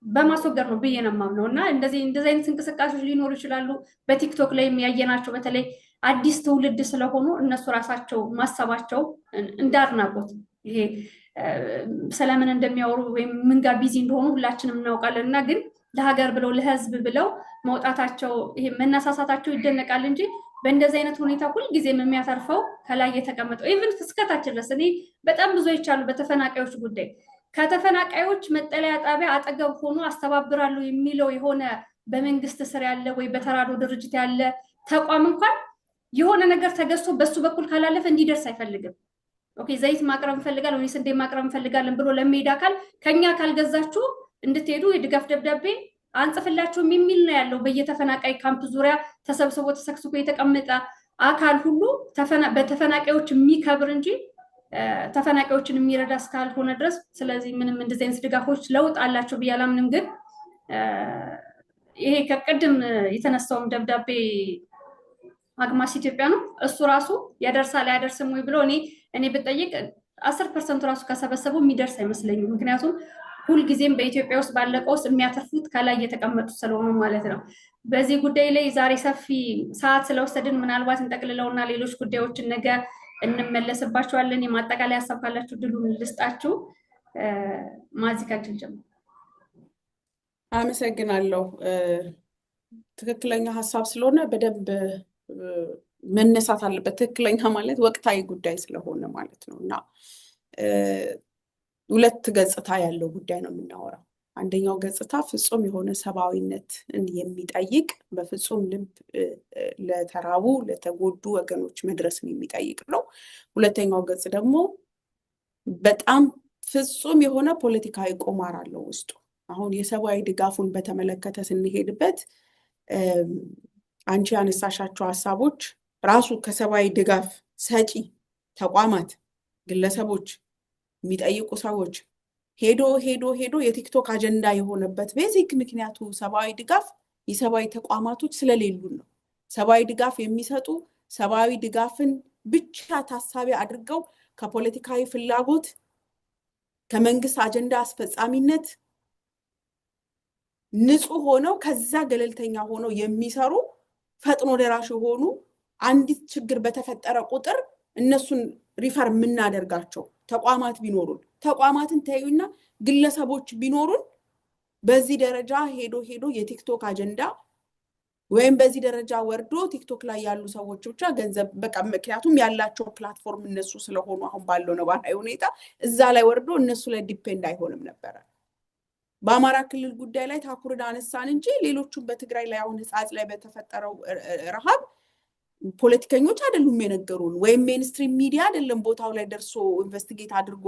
በማስወገድ ነው ብዬ ነው የማምነው። እና እንደዚህ አይነት እንቅስቃሴዎች ሊኖሩ ይችላሉ። በቲክቶክ ላይ የሚያየናቸው በተለይ አዲስ ትውልድ ስለሆኑ እነሱ ራሳቸው ማሰባቸው እንዳድናቆት ይሄ ስለምን እንደሚያወሩ ወይም ምን ጋር ቢዚ እንደሆኑ ሁላችንም እናውቃለን። እና ግን ለሀገር ብለው ለህዝብ ብለው መውጣታቸው ይሄ መነሳሳታቸው ይደነቃል እንጂ በእንደዚህ አይነት ሁኔታ ሁልጊዜም የሚያተርፈው ከላይ የተቀመጠው ኢቭን እስከታች ድረስ እኔ በጣም ብዙ ይቻሉ በተፈናቃዮች ጉዳይ ከተፈናቃዮች መጠለያ ጣቢያ አጠገብ ሆኖ አስተባብራለሁ የሚለው የሆነ በመንግስት ስር ያለ ወይ በተራድኦ ድርጅት ያለ ተቋም እንኳን የሆነ ነገር ተገዝቶ በሱ በኩል ካላለፈ እንዲደርስ አይፈልግም። ኦኬ ዘይት ማቅረብ እንፈልጋለን ወይ ስንዴ ማቅረብ እንፈልጋለን ብሎ ለሚሄድ አካል ከኛ ካልገዛችሁ እንድትሄዱ የድጋፍ ደብዳቤ አንጽፍላችሁም የሚል ነው ያለው። በየተፈናቃይ ካምፕ ዙሪያ ተሰብስቦ ተሰክስኮ የተቀመጠ አካል ሁሉ በተፈናቃዮች የሚከብር እንጂ ተፈናቃዮችን የሚረዳ እስካልሆነ ድረስ ስለዚህ ምንም እንደዚህ አይነት ድጋፎች ለውጥ አላቸው ብዬ አላምንም። ግን ይሄ ከቅድም የተነሳውም ደብዳቤ አግማስ ኢትዮጵያ ነው እሱ ራሱ ያደርሳል አያደርስም ወይ ብሎ እኔ ብጠይቅ 10% ራሱ ከሰበሰበው የሚደርስ አይመስለኝም። ምክንያቱም ሁልጊዜም በኢትዮጵያ ውስጥ ባለቀው ውስጥ የሚያተርፉት ከላይ የተቀመጡ ስለሆኑ ማለት ነው። በዚህ ጉዳይ ላይ ዛሬ ሰፊ ሰዓት ስለወሰድን ምናልባት እንጠቅልለውና ሌሎች ጉዳዮችን ነገ እንመለስባቸዋለን። የማጠቃለያ ሀሳብ ካላችሁ ድሉን ልስጣችሁ። ማዚካችን ጀምሮ አመሰግናለሁ። ትክክለኛ ሀሳብ ስለሆነ በደንብ መነሳት አለበት። ትክክለኛ ማለት ወቅታዊ ጉዳይ ስለሆነ ማለት ነው እና ሁለት ገጽታ ያለው ጉዳይ ነው የምናወራው። አንደኛው ገጽታ ፍጹም የሆነ ሰብአዊነትን የሚጠይቅ በፍጹም ልብ ለተራቡ ለተጎዱ ወገኖች መድረስን የሚጠይቅ ነው። ሁለተኛው ገጽ ደግሞ በጣም ፍጹም የሆነ ፖለቲካዊ ቁማር አለው ውስጡ። አሁን የሰብአዊ ድጋፉን በተመለከተ ስንሄድበት አንቺ ያነሳሻቸው ሀሳቦች ራሱ ከሰብአዊ ድጋፍ ሰጪ ተቋማት ግለሰቦች የሚጠይቁ ሰዎች ሄዶ የቲክቶክ አጀንዳ የሆነበት ቤዚክ ምክንያቱ ሰብአዊ ድጋፍ የሰብአዊ ተቋማቶች ስለሌሉን ነው። ሰብአዊ ድጋፍ የሚሰጡ ሰብአዊ ድጋፍን ብቻ ታሳቢ አድርገው ከፖለቲካዊ ፍላጎት ከመንግስት አጀንዳ አስፈጻሚነት ንጹህ ሆነው ከዛ ገለልተኛ ሆነው የሚሰሩ ፈጥኖ ደራሽ የሆኑ አንዲት ችግር በተፈጠረ ቁጥር እነሱን ሪፈር የምናደርጋቸው ተቋማት ቢኖሩን ተቋማትን ተይዩና ግለሰቦች ቢኖሩን በዚህ ደረጃ ሄዶ የቲክቶክ አጀንዳ ወይም በዚህ ደረጃ ወርዶ ቲክቶክ ላይ ያሉ ሰዎች ብቻ ገንዘብ በቃ ምክንያቱም ያላቸው ፕላትፎርም እነሱ ስለሆኑ አሁን ባለው ነባራዊ ሁኔታ እዛ ላይ ወርዶ እነሱ ላይ ዲፔንድ አይሆንም ነበር። በአማራ ክልል ጉዳይ ላይ ታኩርን አነሳን እንጂ ሌሎቹም በትግራይ ላይ አሁን ህጻጽ ላይ በተፈጠረው ረሃብ ፖለቲከኞች አይደሉም የነገሩን ወይም ሜንስትሪም ሚዲያ አይደለም ቦታው ላይ ደርሶ ኢንቨስቲጌት አድርጎ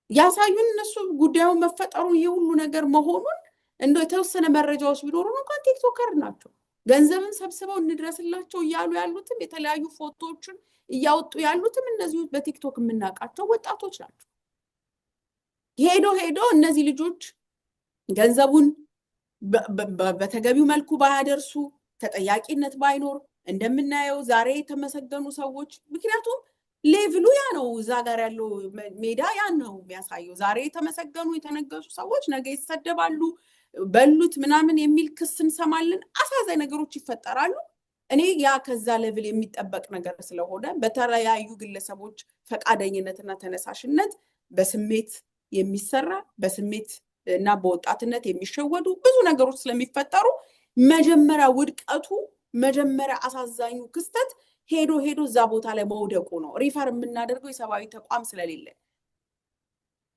ያሳዩን እነሱ ጉዳዩን መፈጠሩ የሁሉ ነገር መሆኑን እንደው የተወሰነ መረጃዎች ቢኖሩን እንኳን ቲክቶከር ናቸው ገንዘብን ሰብስበው እንድረስላቸው እያሉ ያሉትም የተለያዩ ፎቶዎችን እያወጡ ያሉትም እነዚህ በቲክቶክ የምናውቃቸው ወጣቶች ናቸው። ሄዶ እነዚህ ልጆች ገንዘቡን በተገቢው መልኩ ባያደርሱ ተጠያቂነት ባይኖር እንደምናየው ዛሬ የተመሰገኑ ሰዎች ምክንያቱም ሌቭሉ ያ ነው እዛ ጋር ያለው ሜዳ ያ ነው የሚያሳየው ዛሬ የተመሰገኑ የተነገሱ ሰዎች ነገ ይሰደባሉ በሉት ምናምን የሚል ክስ እንሰማለን አሳዛኝ ነገሮች ይፈጠራሉ እኔ ያ ከዛ ሌቭል የሚጠበቅ ነገር ስለሆነ በተለያዩ ግለሰቦች ፈቃደኝነትና ተነሳሽነት በስሜት የሚሰራ በስሜት እና በወጣትነት የሚሸወዱ ብዙ ነገሮች ስለሚፈጠሩ መጀመሪያ ውድቀቱ መጀመሪያ አሳዛኙ ክስተት ሄዶ እዛ ቦታ ላይ መውደቁ ነው ሪፈር የምናደርገው የሰብአዊ ተቋም ስለሌለን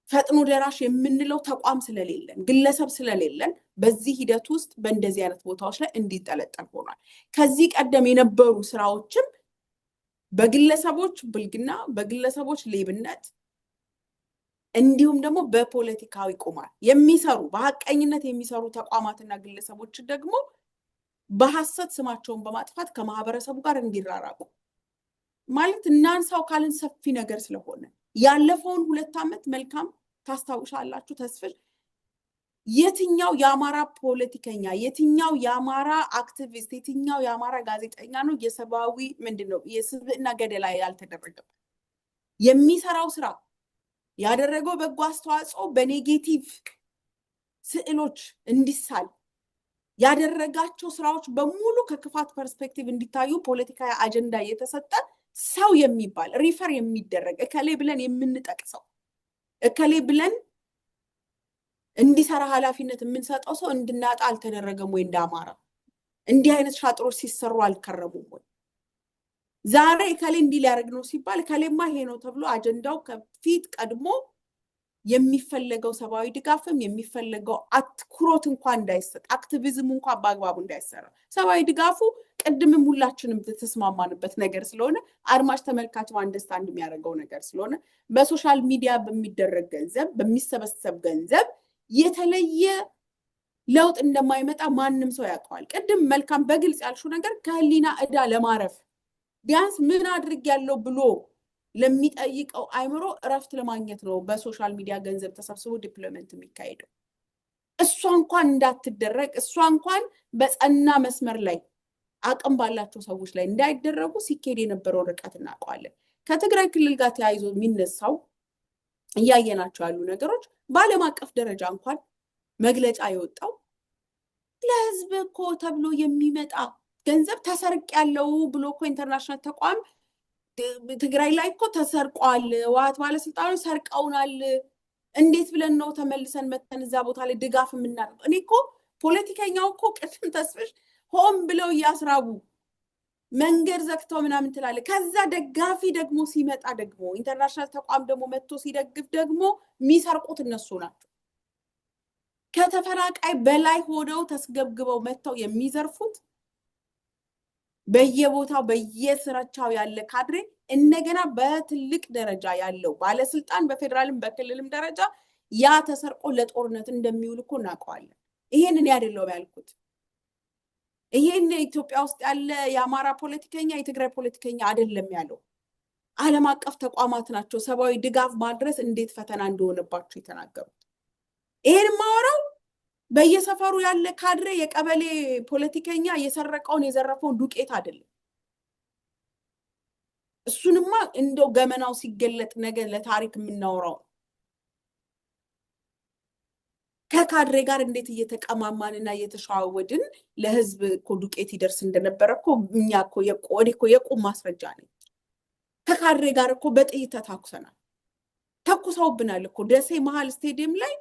ፈጥኖ ደራሽ የምንለው ተቋም ስለሌለን ግለሰብ ስለሌለን በዚህ ሂደት ውስጥ በእንደዚህ አይነት ቦታዎች ላይ እንዲጠለጠል ሆኗል ከዚህ ቀደም የነበሩ ስራዎችም በግለሰቦች ብልግና በግለሰቦች ሌብነት እንዲሁም ደግሞ በፖለቲካዊ ቁማር የሚሰሩ በሐቀኝነት የሚሰሩ ተቋማትና ግለሰቦች ደግሞ በሐሰት ስማቸውን በማጥፋት ከማህበረሰቡ ጋር እንዲራራቁ ማለት እናንሳው ካልን ሰፊ ነገር ስለሆነ ያለፈውን 2 ዓመት መልካም ታስታውሻላችሁ ተስፍሽ የትኛው የአማራ ፖለቲከኛ የትኛው የአማራ አክቲቪስት የትኛው የአማራ ጋዜጠኛ ነው የሰብአዊ ምንድነው የስብዕና ገደላ ያልተደረገበት የሚሰራው ስራ ያደረገው በጎ አስተዋጽኦ በኔጌቲቭ ስዕሎች እንዲሳል ያደረጋቸው ስራዎች በሙሉ ከክፋት ፐርስፔክቲቭ እንዲታዩ ፖለቲካዊ አጀንዳ የተሰጠ ሰው የሚባል ሪፈር የሚደረግ እከሌ ብለን የምንጠቅሰው እከሌ ብለን እንዲሰራ ኃላፊነት የምንሰጠው ሰው እንድናጣ አልተደረገም ወይ እንዳማራ እንዲህ አይነት ሻጥሮች ሲሰሩ አልከረሙም ወይ ዛሬ እከሌ እንዲህ ሊያደርግ ነው ሲባል እከሌማ ይሄ ነው ተብሎ አጀንዳው ከፊት ቀድሞ የሚፈለገው ሰብአዊ ድጋፍም የሚፈለገው አትኩሮት እንኳን እንዳይሰጥ አክቲቪዝም እንኳን በአግባቡ እንዳይሰራ ሰብአዊ ድጋፉ ቀድምም ሁላችንም ተስማማንበት ነገር ስለሆነ አድማጭ ተመልካች አንደርስታንድ የሚያደርገው ነገር ስለሆነ በሶሻል ሚዲያ በሚደረግ ገንዘብ በሚሰበሰብ ገንዘብ የተለየ ለውጥ እንደማይመጣ ማንም ሰው ያውቀዋል ቀድም መልካም በግልጽ ያልሽው ነገር ከህሊና እዳ ለማረፍ ቢያንስ ምን አድርግ ያለው ብሎ ለሚጠይቀው አይምሮ እረፍት ለማግኘት ነው በሶሻል ሚዲያ ገንዘብ ተሰብስቦ ዲፕሎይመንት የሚካሄደው እሷ እንኳን እንዳትደረግ እሷ እንኳን በጸና መስመር ላይ አቅም ባላቸው ሰዎች ላይ እንዳይደረጉ ሲኬድ የነበረው ርቀት እናውቀዋለን ከትግራይ ክልል ጋር ተያይዞ የሚነሳው እያየናቸው ያሉ ነገሮች በዓለም አቀፍ ደረጃ እንኳን መግለጫ የወጣው ለህዝብ እኮ ተብሎ የሚመጣ ገንዘብ ተሰርቅ ያለው ብሎ እኮ ኢንተርናሽናል ተቋም ትግራይ ላይ እኮ ተሰርቋል ዋት ባለስልጣኖች ሰርቀውናል እንዴት ብለን ነው ተመልሰን መተን እዛ ቦታ ላይ ድጋፍ የምናደርገው እኔ እኮ ፖለቲከኛው እኮ ቅድም ተስፍሽ ሆም ብለው ያስራቡ መንገድ ዘግተው ምናምን ትላለ ከዛ ደጋፊ ደግሞ ሲመጣ ደግሞ ኢንተርናሽናል ተቋም ደግሞ መጥቶ ሲደግፍ ደግሞ የሚሰርቁት እነሱ ናቸው ከተፈራቃይ በላይ ሆነው ተስገብግበው መጥተው የሚዘርፉት በየቦታው በየስራቻው ያለ ካድሬ እንደገና በትልቅ ደረጃ ያለው ባለስልጣን በፌደራልም በክልልም ደረጃ ያ ተሰርቆ ለጦርነት እንደሚውል እኮ እናውቀዋለን ይሄንን ያደለው ያልኩት ይሄን ኢትዮጵያ ውስጥ ያለ የአማራ ፖለቲከኛ የትግራይ ፖለቲከኛ አይደለም ያለው ዓለም አቀፍ ተቋማት ናቸው ሰብአዊ ድጋፍ ማድረስ እንዴት ፈተና እንደሆነባቸው የተናገሩት ይሄን ማወራው በየሰፈሩ ያለ ካድሬ የቀበሌ ፖለቲከኛ የሰረቀውን የዘረፈውን ዱቄት አይደለም እሱንማ እንደው ገመናው ሲገለጥ ነገር ለታሪክ የምናወራው ከካድሬ ጋር እንዴት እየተቀማማንና እየተሻወድን ለህዝብ እኮ ዱቄት ይደርስ እንደነበረ እኮ እኛ እኮ የቁም ማስረጃ ነኝ ከካድሬ ጋር እኮ በጥይት ተታኩሰናል ተኩሰውብናል እኮ ደሴ መሃል ስቴዲየም ላይ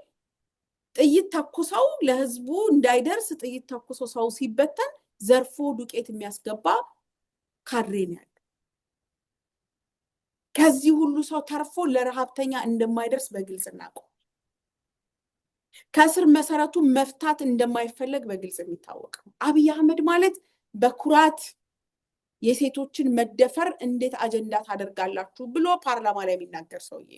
ጥይት ተኩሰው ለህዝቡ እንዳይደርስ ጥይት ተኩሰው ሰው ሲበተን ዘርፎ ዱቄት የሚያስገባ ካድሬ ነው ከዚህ ሁሉ ሰው ተርፎ ለረሃብተኛ እንደማይደርስ በግልጽ እናውቀው ከስር መሰረቱ መፍታት እንደማይፈልግ በግልጽ የሚታወቅ አብይ አህመድ ማለት በኩራት የሴቶችን መደፈር እንዴት አጀንዳ ታደርጋላችሁ ብሎ ፓርላማ ላይ የሚናገር ሰውዬ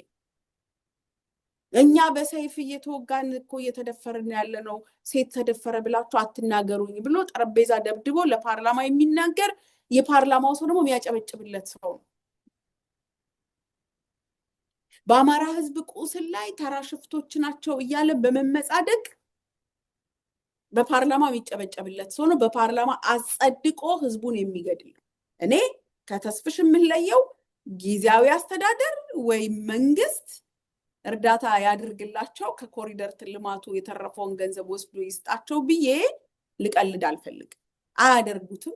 እኛ በሰይፍ እየተወጋን እኮ እየተደፈርን ያለ ነው ሴት ተደፈረ ብላችሁ አትናገሩኝ ብሎ ጠረጴዛ ደብድቦ ለፓርላማ የሚናገር የፓርላማው ሰው ደግሞ የሚያጨበጭብለት ሰው ነው። በአማራ ህዝብ ቁስል ላይ ተራ ሽፍቶች ናቸው እያለ በመመጻደቅ በፓርላማ የሚጨበጨብለት ሰው ነው። በፓርላማ አጸድቆ ህዝቡን የሚገድል ነው። እኔ ከተስፍሽ የምለየው ጊዜያዊ አስተዳደር ወይ መንግስት እርዳታ ያድርግላቸው ከኮሪደር ልማቱ የተረፈውን ገንዘብ ወስዶ ይስጣቸው ብዬ ልቀልድ አልፈልግም። አያደርጉትም።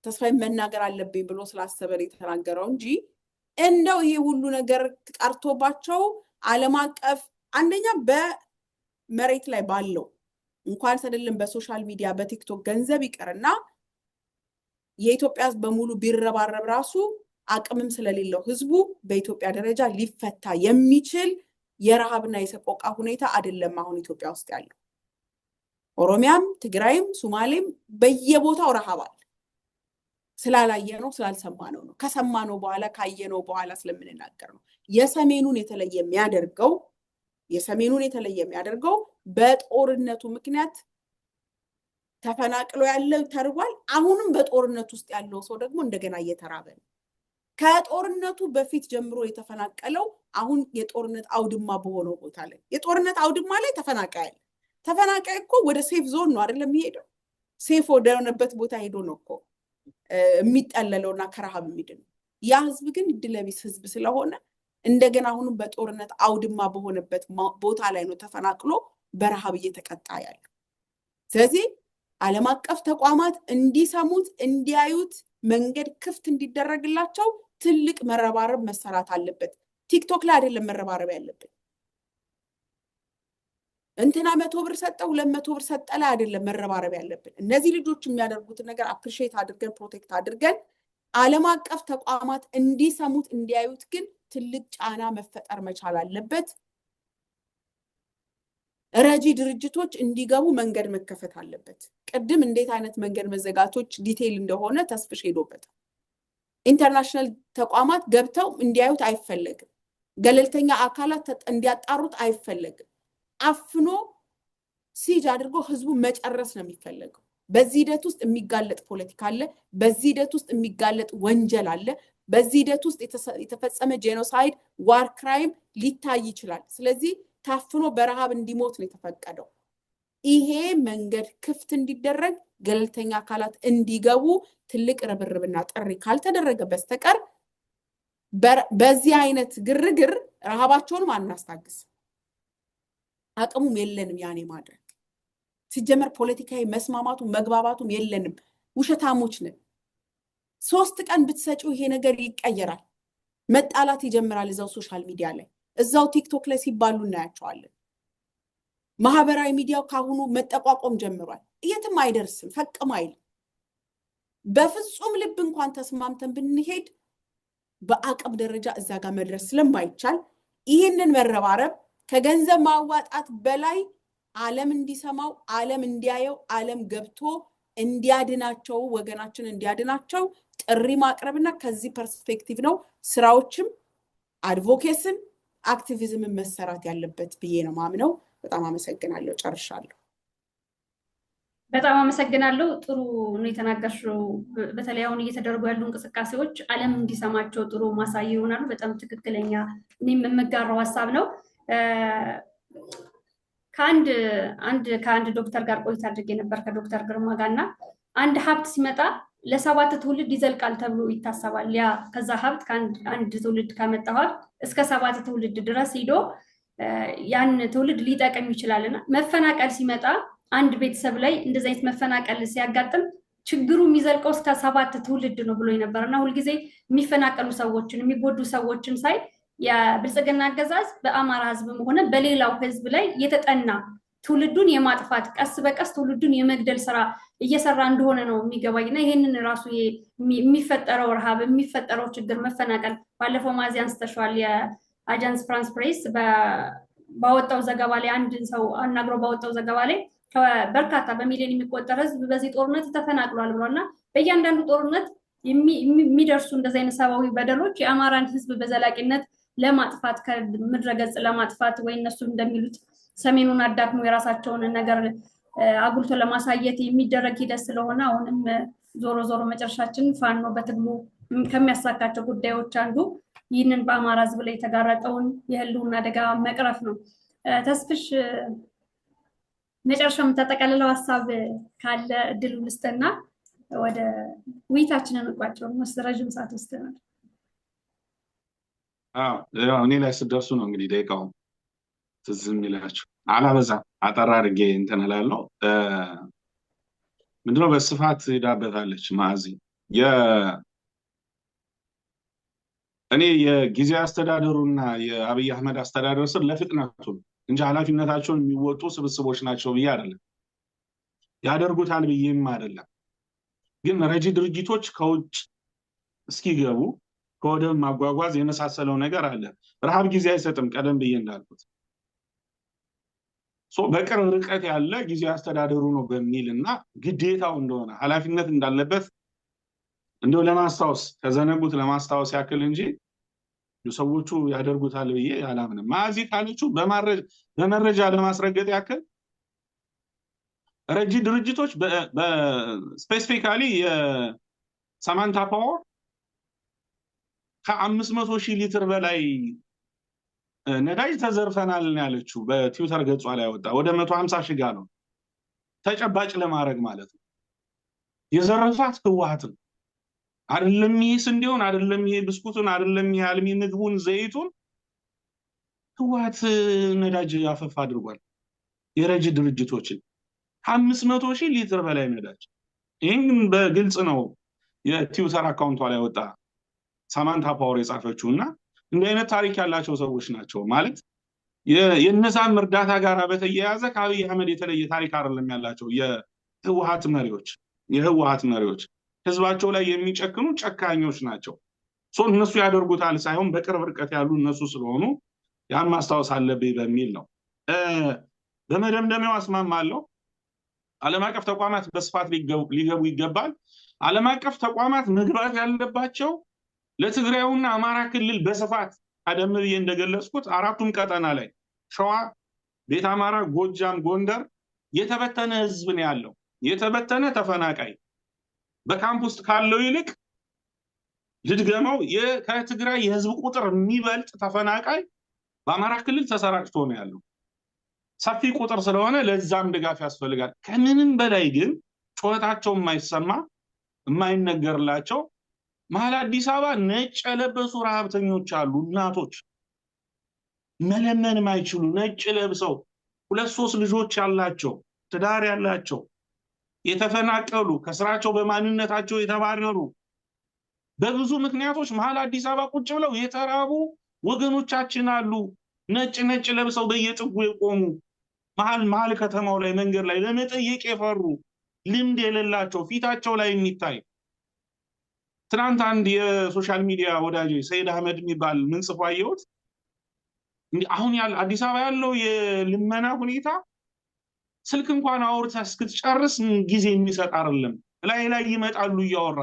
ተስፋዬ መናገር አለብኝ ብሎ ስላሰበ የተናገረው እንጂ እንደው ይሄ ሁሉ ነገር ቀርቶባቸው ዓለም አቀፍ አንደኛ በመሬት ላይ ባለው እንኳን አይደለም በሶሻል ሚዲያ በቲክቶክ ገንዘብ ይቀርና የኢትዮጵያ ህዝብ በሙሉ ቢረባረብ ራሱ አቅምም ስለሌለው ህዝቡ በኢትዮጵያ ደረጃ ሊፈታ የሚችል የረሃብና የሰቆቃ ሁኔታ አይደለም አሁን ኢትዮጵያ ውስጥ ያለው። ኦሮሚያም ትግራይም ሶማሌም በየቦታው ረሃብ አለ። ስላላየነው ስላልሰማነው ነው። ከሰማነው በኋላ ካየነው በኋላ ስለምንናገር ነው። የሰሜኑን የተለየ የሚያደርገው በጦርነቱ ምክንያት ተፈናቅሎ ያለው ተርቧል። አሁንም በጦርነቱ ውስጥ ያለው ሰው ደግሞ እንደገና እየተራበ ነው። ከጦርነቱ በፊት ጀምሮ የተፈናቀለው አሁን የጦርነት አውድማ በሆነው ቦታ ላይ የጦርነት አውድማ ላይ ተፈናቃይ እኮ ወደ ሴፍ ዞን ነው አይደለም የሚሄደው። ሴፍ ወደሆነበት ቦታ ሄዶ ነው እኮ የሚጠለለውና ከረሃብ የሚድነው። ያ ህዝብ ግን እድለቢስ ህዝብ ስለሆነ እንደገና አሁንም በጦርነት አውድማ በሆነበት ቦታ ላይ ነው ተፈናቅሎ በረሃብ እየተቀጣ ያለው። ስለዚህ ዓለም አቀፍ ተቋማት እንዲሰሙት እንዲያዩት መንገድ ክፍት እንዲደረግላቸው ትልቅ መረባረብ መሰራት አለበት። ቲክቶክ ላይ አይደለም መረባረብ ያለበት። እንትና 100 ብር ሰጠ 200 ብር ሰጠ ላይ አይደለም መረባረብ ያለብን። እነዚህ ልጆች የሚያደርጉትን ነገር አፕሪሺየት አድርገን ፕሮቴክት አድርገን ዓለም አቀፍ ተቋማት እንዲሰሙት እንዲያዩት ግን ትልቅ ጫና መፈጠር መቻል አለበት። ረጂ ድርጅቶች እንዲገቡ መንገድ መከፈት አለበት። ቅድም እንዴት አይነት መንገድ መዘጋቶች ዲቴይል እንደሆነ ተስፍሽ ሄዶበታል። ኢንተርናሽናል ተቋማት ገብተው እንዲያዩት አይፈለግም። ገለልተኛ አካላት እንዲያጣሩት አይፈለግም። አፍኖ ሲጅ አድርጎ ህዝቡ መጨረስ ነው የሚፈለገው። በዚህ ሂደት ውስጥ የሚጋለጥ ፖለቲካ አለ። በዚህ ሂደት ውስጥ የሚጋለጥ ወንጀል አለ። በዚህ ሂደት ውስጥ የተፈጸመ ጄኖሳይድ ዋር ክራይም ሊታይ ይችላል። ስለዚህ ታፍኖ በረሃብ እንዲሞት ነው የተፈቀደው። ይሄ መንገድ ክፍት እንዲደረግ ገለልተኛ አካላት እንዲገቡ ትልቅ ርብርብና ጥሪ ካልተደረገ በስተቀር በዚህ አይነት ግርግር ረሃባቸውን አናስታግስ። አቅሙም የለንም ያኔ ማድረግ። ሲጀመር ፖለቲካዊ መስማማቱ መግባባቱም የለንም። ውሸታሞች ነን። 3 ቀን ብትሰጪው ይሄ ነገር ይቀየራል። መጣላት ይጀምራል። እዛው ሶሻል ሚዲያ ላይ እዛው ቲክቶክ ላይ ሲባሉ እናያቸዋለን። ማህበራዊ ሚዲያው ካሁኑ መጠቋቆም ጀምሯል። የትም አይደርስም፣ ፈቅም አይል። በፍጹም ልብ እንኳን ተስማምተን ብንሄድ በአቅም ደረጃ እዛ ጋር መድረስ ስለማይቻል ይህንን መረባረብ ከገንዘብ ማዋጣት በላይ ዓለም እንዲሰማው፣ ዓለም እንዲያየው፣ ዓለም ገብቶ እንዲያድናቸው፣ ወገናችን እንዲያድናቸው ጥሪ ማቅረብና ከዚህ ፐርስፔክቲቭ ነው ስራዎችም አድቮኬስን አክቲቪዝምን መሰራት ያለበት ብዬ ነው ማምነው። በጣም አመሰግናለሁ። ጨርሻለሁ። በጣም አመሰግናለሁ። ጥሩ ነው የተናገርሽው። በተለይ አሁን እየተደረጉ ያሉ እንቅስቃሴዎች ዓለም እንዲሰማቸው ጥሩ ማሳያ ይሆናሉ። በጣም ትክክለኛ እኔም የምጋራው ሀሳብ ነው። ከአንድ ዶክተር ጋር ቆይታ አድርጌ ነበር ከዶክተር ግርማ ጋር እና አንድ ሀብት ሲመጣ ለ7 ትውልድ ይዘልቃል ተብሎ ይታሰባል። ያ ከዛ ሀብት ከአንድ ትውልድ ካመጣው ሀብት እስከ 7 ትውልድ ድረስ ሂዶ ያን ትውልድ ሊጠቅም ይችላልና መፈናቀል ሲመጣ አንድ ቤተሰብ ላይ እንደዚህ አይነት መፈናቀል ሲያጋጥም ችግሩ የሚዘልቀው እስከ 7 ትውልድ ነው ብሎ ነበርና ሁልጊዜ የሚፈናቀሉ ሰዎችን የሚጎዱ ሰዎችን ሳይ የብልጽግና አገዛዝ በአማራ ህዝብም ሆነ በሌላው ህዝብ ላይ የተጠና ትውልዱን የማጥፋት ቀስ በቀስ ትውልዱን የመግደል ስራ እየሰራ እንደሆነ ነው የሚገባኝና ይሄንን ራሱ የሚፈጠረው ረሃብ የሚፈጠረው ችግር መፈናቀል ባለፈው ሚያዝያ አንስተሻል። የአጃንስ ፍራንስ ፕሬስ ባወጣው ዘገባ ላይ አንድን ሰው አናግሮ ባወጣው ዘገባ ላይ በርካታ በሚሊዮን የሚቆጠር ህዝብ በዚህ ጦርነት ተፈናቅሏል ብሏልና በእያንዳንዱ ጦርነት የሚደርሱ እንደዚህ አይነት ሰብአዊ በደሎች የአማራን ህዝብ በዘላቂነት ለማጥፋት ከምድረገጽ ለማጥፋት ወይ እነሱ እንደሚሉት ሰሜኑን አዳክሞ የራሳቸውን ነገር አጉልቶ ለማሳየት የሚደረግ ሂደት ስለሆነ አሁንም ዞሮ ዞሮ መጨረሻችን ፋኖ በትግሉ ከሚያሳካቸው ጉዳዮች አንዱ ይህንን በአማራ ህዝብ ላይ የተጋረጠውን የህልውና አደጋ መቅረፍ ነው። ተስፍሽ መጨረሻ የምታጠቃልለው ሀሳብ ካለ እድሉ ልስጥና ወደ ውይይታችንን እንቋጨው። ረዥም ሰዓት ወስደናል። እኔ ላይ ስትደርሱ ነው እንግዲህ ደቂቃው ትዝ የሚላችሁ። አላበዛም፣ አጠር አድርጌ እንትን እላለሁ። ምንድነው በስፋት ሄዳበታለች ማዕዚ። እኔ የጊዜያዊ አስተዳደሩና የአብይ አህመድ አስተዳደር ስር ለፍጥነቱ እንጂ ኃላፊነታቸውን የሚወጡ ስብስቦች ናቸው ብዬ አይደለም፣ ያደርጉታል ብዬም አይደለም። ግን ረጂ ድርጅቶች ከውጭ እስኪገቡ ከወደብ ማጓጓዝ የመሳሰለው ነገር አለ። ረሃብ ጊዜ አይሰጥም፣ ቀደም ብዬ እንዳልኩት በቅርብ ርቀት ያለ ጊዜያዊ አስተዳደሩ ነው በሚል እና ግዴታው እንደሆነ ኃላፊነት እንዳለበት እንደው ለማስታወስ ከዘነጉት ለማስታወስ ያክል እንጂ ሰዎቹ ያደርጉታል ብዬ አላምንም። ማዕዚ ካለችው በመረጃ ለማስረገጥ ያክል ረጂ ድርጅቶች በስፔሲፊካሊ የሳማንታ ፓወር ከ500,000 ሊትር በላይ ነዳጅ ተዘርፈናል ያለችው በትዊተር ገጿ ላይ ወጣ። ወደ 150,000 ጋሎን ተጨባጭ ለማድረግ ማለት ነው። የዘረፋት ህወሓትን አይደለም፣ ይሄ ስንዴውን አይደለም፣ ይሄ ብስኩቱን አይደለም፣ ይሄ አልሚ ምግቡን ዘይቱን ህወሓት ነዳጅ አፈፍ አድርጓል። የረጂ ድርጅቶችን 500,000 ሊትር በላይ ነዳጅ። ይህን በግልጽ ነው የትዊተር አካውንቷ ላይ ወጣ ሳማንታ ፓወር የጻፈችው። እና እንዲህ አይነት ታሪክ ያላቸው ሰዎች ናቸው ማለት የነዛም እርዳታ ጋር በተያያዘ ከአብይ አህመድ የተለየ ታሪክ አይደለም ያላቸው የህወሓት መሪዎች ህዝባቸው ላይ የሚጨክኑ ጨካኞች ናቸው። እነሱ ያደርጉታል ሳይሆን በቅርብ ርቀት ያሉ እነሱ ስለሆኑ ያን ማስታወስ አለብኝ በሚል ነው። በመደምደሚያው አስማማለሁ። ዓለም አቀፍ ተቋማት በስፋት ሊገቡ ይገባል። ዓለም አቀፍ ተቋማት መግባት ያለባቸው ለትግራይና አማራ ክልል በስፋት ቀደም ብዬ እንደገለጽኩት አራቱም ቀጠና ላይ ሸዋ፣ ቤት አማራ፣ ጎጃም፣ ጎንደር የተበተነ ህዝብ ነው ያለው። የተበተነ ተፈናቃይ በካምፕ ውስጥ ካለው ይልቅ ልድገመው ከትግራይ የህዝብ ቁጥር የሚበልጥ ተፈናቃይ በአማራ ክልል ተሰራጭቶ ነው ያለው። ሰፊ ቁጥር ስለሆነ ለዛም ድጋፍ ያስፈልጋል። ከምንም በላይ ግን ጩኸታቸው የማይሰማ የማይነገርላቸው መሀል አዲስ አበባ ነጭ የለበሱ ረሃብተኞች አሉ። እናቶች መለመን የማይችሉ ነጭ ለብሰው 2-3 ልጆች ያላቸው ትዳር ያላቸው የተፈናቀሉ ከስራቸው በማንነታቸው የተባረሩ በብዙ ምክንያቶች መሀል አዲስ አበባ ቁጭ ብለው የተራቡ ወገኖቻችን አሉ። ነጭ ለብሰው በየጥጉ የቆሙ መሀል ከተማው ላይ መንገድ ላይ ለመጠየቅ የፈሩ ልምድ የሌላቸው ፊታቸው ላይ የሚታይ ትናንት አንድ የሶሻል ሚዲያ ወዳጅ ሰይድ አህመድ የሚባል ምን ጽፎ አየሁት። አሁን አዲስ አበባ ያለው የልመና ሁኔታ ስልክ እንኳን አውርተህ እስክትጨርስ ጊዜ የሚሰጥ አይደለም። ላይ ይመጣሉ እያወራ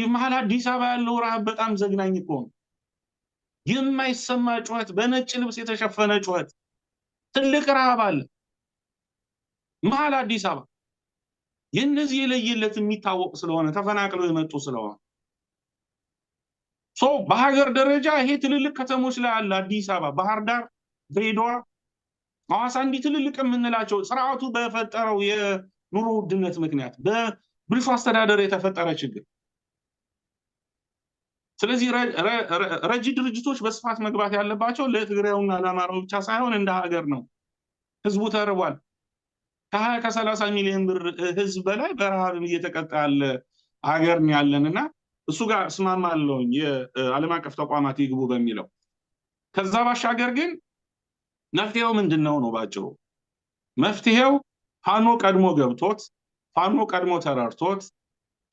መሀል አዲስ አበባ ያለው ረሃብ በጣም ዘግናኝ እኮ ነው። የማይሰማ ጩኸት፣ በነጭ ልብስ የተሸፈነ ጩኸት፣ ትልቅ ረሃብ አለ መሀል አዲስ አበባ። የነዚህ የለየለት የሚታወቅ ስለሆነ ተፈናቅለው የመጡ ስለሆነ በሀገር ደረጃ ይሄ ትልልቅ ከተሞች ላይ አለ። አዲስ አበባ፣ ባህር ዳር፣ ድሬዳዋ፣ ሐዋሳ እንዲህ ትልልቅ የምንላቸው ስርዓቱ በፈጠረው የኑሮ ውድነት ምክንያት በብልሹ አስተዳደር የተፈጠረ ችግር። ስለዚህ ረጂ ድርጅቶች በስፋት መግባት ያለባቸው ለትግራዩና ለአማራው ብቻ ሳይሆን እንደ ሀገር ነው። ህዝቡ ተርቧል። ከ20-30 ሚሊዮን ብር ህዝብ በላይ በረሃብ እየተቀጣ ያለ ሀገር ነው ያለንና እሱ ጋር እስማማለሁ የዓለም አቀፍ ተቋማት ይግቡ በሚለው። ከዛ ባሻገር ግን መፍትሄው ምንድነው ነው ባጭሩ። መፍትሄው ፋኖ ቀድሞ ገብቶት፣ ፋኖ ቀድሞ ተረድቶት፣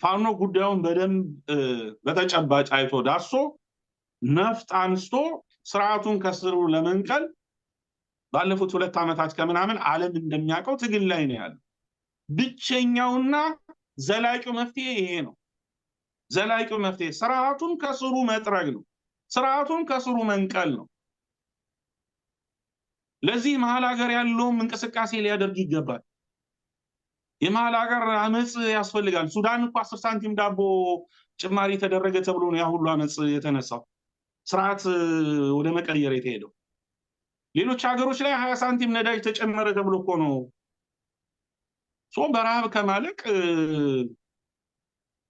ፋኖ ጉዳዩን በደንብ በተጨባጭ አይቶ ዳሶ ነፍጥ አንስቶ ስርዓቱን ከስሩ ለመንቀል ባለፉት 2 ዓመታት ከምናምን ዓለም እንደሚያውቀው ትግል ላይ ነው ያለው። ብቸኛውና ዘላቂው መፍትሄ ይሄ ነው። ዘላቂው መፍትሄ ስርዓቱን ከስሩ መጥረግ ነው። ስርዓቱን ከስሩ መንቀል ነው። ለዚህ መሀል ሀገር ያለውም እንቅስቃሴ ሊያደርግ ይገባል። የመሀል ሀገር አመጽ ያስፈልጋል። ሱዳን እኮ 10 ሳንቲም ዳቦ ጭማሪ ተደረገ ተብሎ ነው ያ ሁሉ አመጽ የተነሳው፣ ስርዓት ወደ መቀየር የተሄደው። ሌሎች ሀገሮች ላይ 20 ሳንቲም ነዳጅ ተጨመረ ተብሎ እኮ ነው በረሃብ ከማለቅ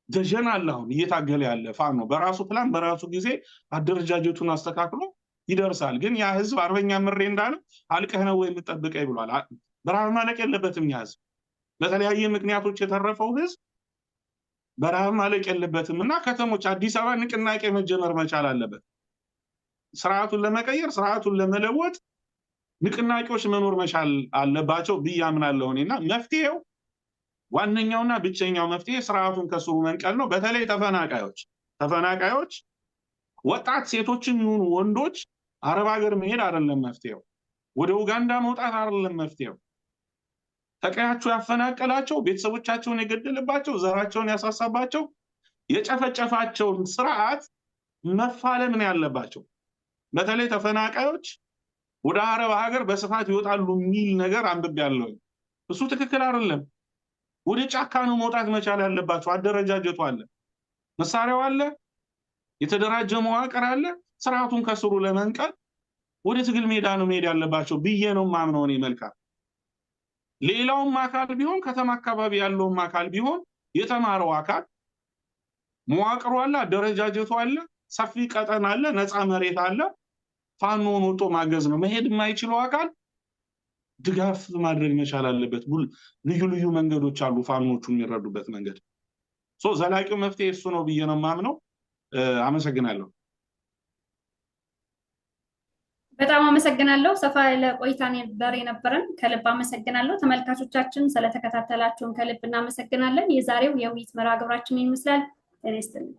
ደጀን አለ አሁን እየታገለ ያለ ፋኖ በራሱ ፕላን በራሱ ጊዜ አደረጃጀቱን አስተካክሎ ይደርሳል። ግን ያ ህዝብ አርበኛ ምሬ እንዳለ አልቀህ ነው ወይ የምትጠብቀኝ ብሏል። በረሃብ ማለቅ የለበትም ያ ህዝብ። በተለያየ ምክንያቶች የተረፈው ህዝብ በረሃብ ማለቅ የለበትም እና ከተሞች አዲስ አበባ ንቅናቄ መጀመር መቻል አለበት። ስርዓቱን ለመቀየር ስርዓቱን ለመለወጥ ንቅናቄዎች መኖር መቻል አለባቸው ብዬ አምናለሁ እኔና መፍትሄው ዋነኛውና ብቸኛው መፍትሄ ስርዓቱን ከስሩ መንቀል ነው። በተለይ ተፈናቃዮች ወጣት ሴቶችም ይሁኑ ወንዶች አረብ ሀገር መሄድ አይደለም መፍትሄው፣ ወደ ኡጋንዳ መውጣት አይደለም መፍትሄው። ተቀያቸው ያፈናቀላቸው፣ ቤተሰቦቻቸውን የገደለባቸው፣ ዘራቸውን ያሳሳባቸው፣ የጨፈጨፋቸውን ስርዓት መፋለም ነው ያለባቸው። በተለይ ተፈናቃዮች ወደ አረብ ሀገር በስፋት ይወጣሉ የሚል ነገር አንብቤያለሁ። እሱ ትክክል አይደለም። ወደ ጫካ ነው መውጣት መቻል ያለባቸው። አደረጃጀቱ አለ፣ መሳሪያው አለ፣ የተደራጀ መዋቅር አለ። ስርዓቱን ከስሩ ለመንቀል ወደ ትግል ሜዳ ነው መሄድ ያለባቸው ብዬ ነው ማምነው እኔ። መልካም ሌላውም አካል ቢሆን ከተማ አካባቢ ያለውም አካል ቢሆን የተማረው አካል መዋቅሩ አለ፣ አደረጃጀቱ አለ፣ ሰፊ ቀጠና አለ፣ ነፃ መሬት አለ። ፋኖን ወጥቶ ማገዝ ነው። መሄድ የማይችለው አካል ድጋፍ ማድረግ መቻል አለበት። ልዩ ልዩ መንገዶች አሉ ፋኖቹ የሚረዱበት መንገድ። ዘላቂው መፍትሄ እሱ ነው ብዬ ነው ማምነው። አመሰግናለሁ። በጣም አመሰግናለሁ። ሰፋ ያለ ቆይታ ነበር የነበረን። ከልብ አመሰግናለሁ። ተመልካቾቻችን ስለተከታተላችሁን ከልብ እናመሰግናለን። የዛሬው የውይይት መርሃ ግብራችን ይመስላል። ጤና ይስጥልኝ።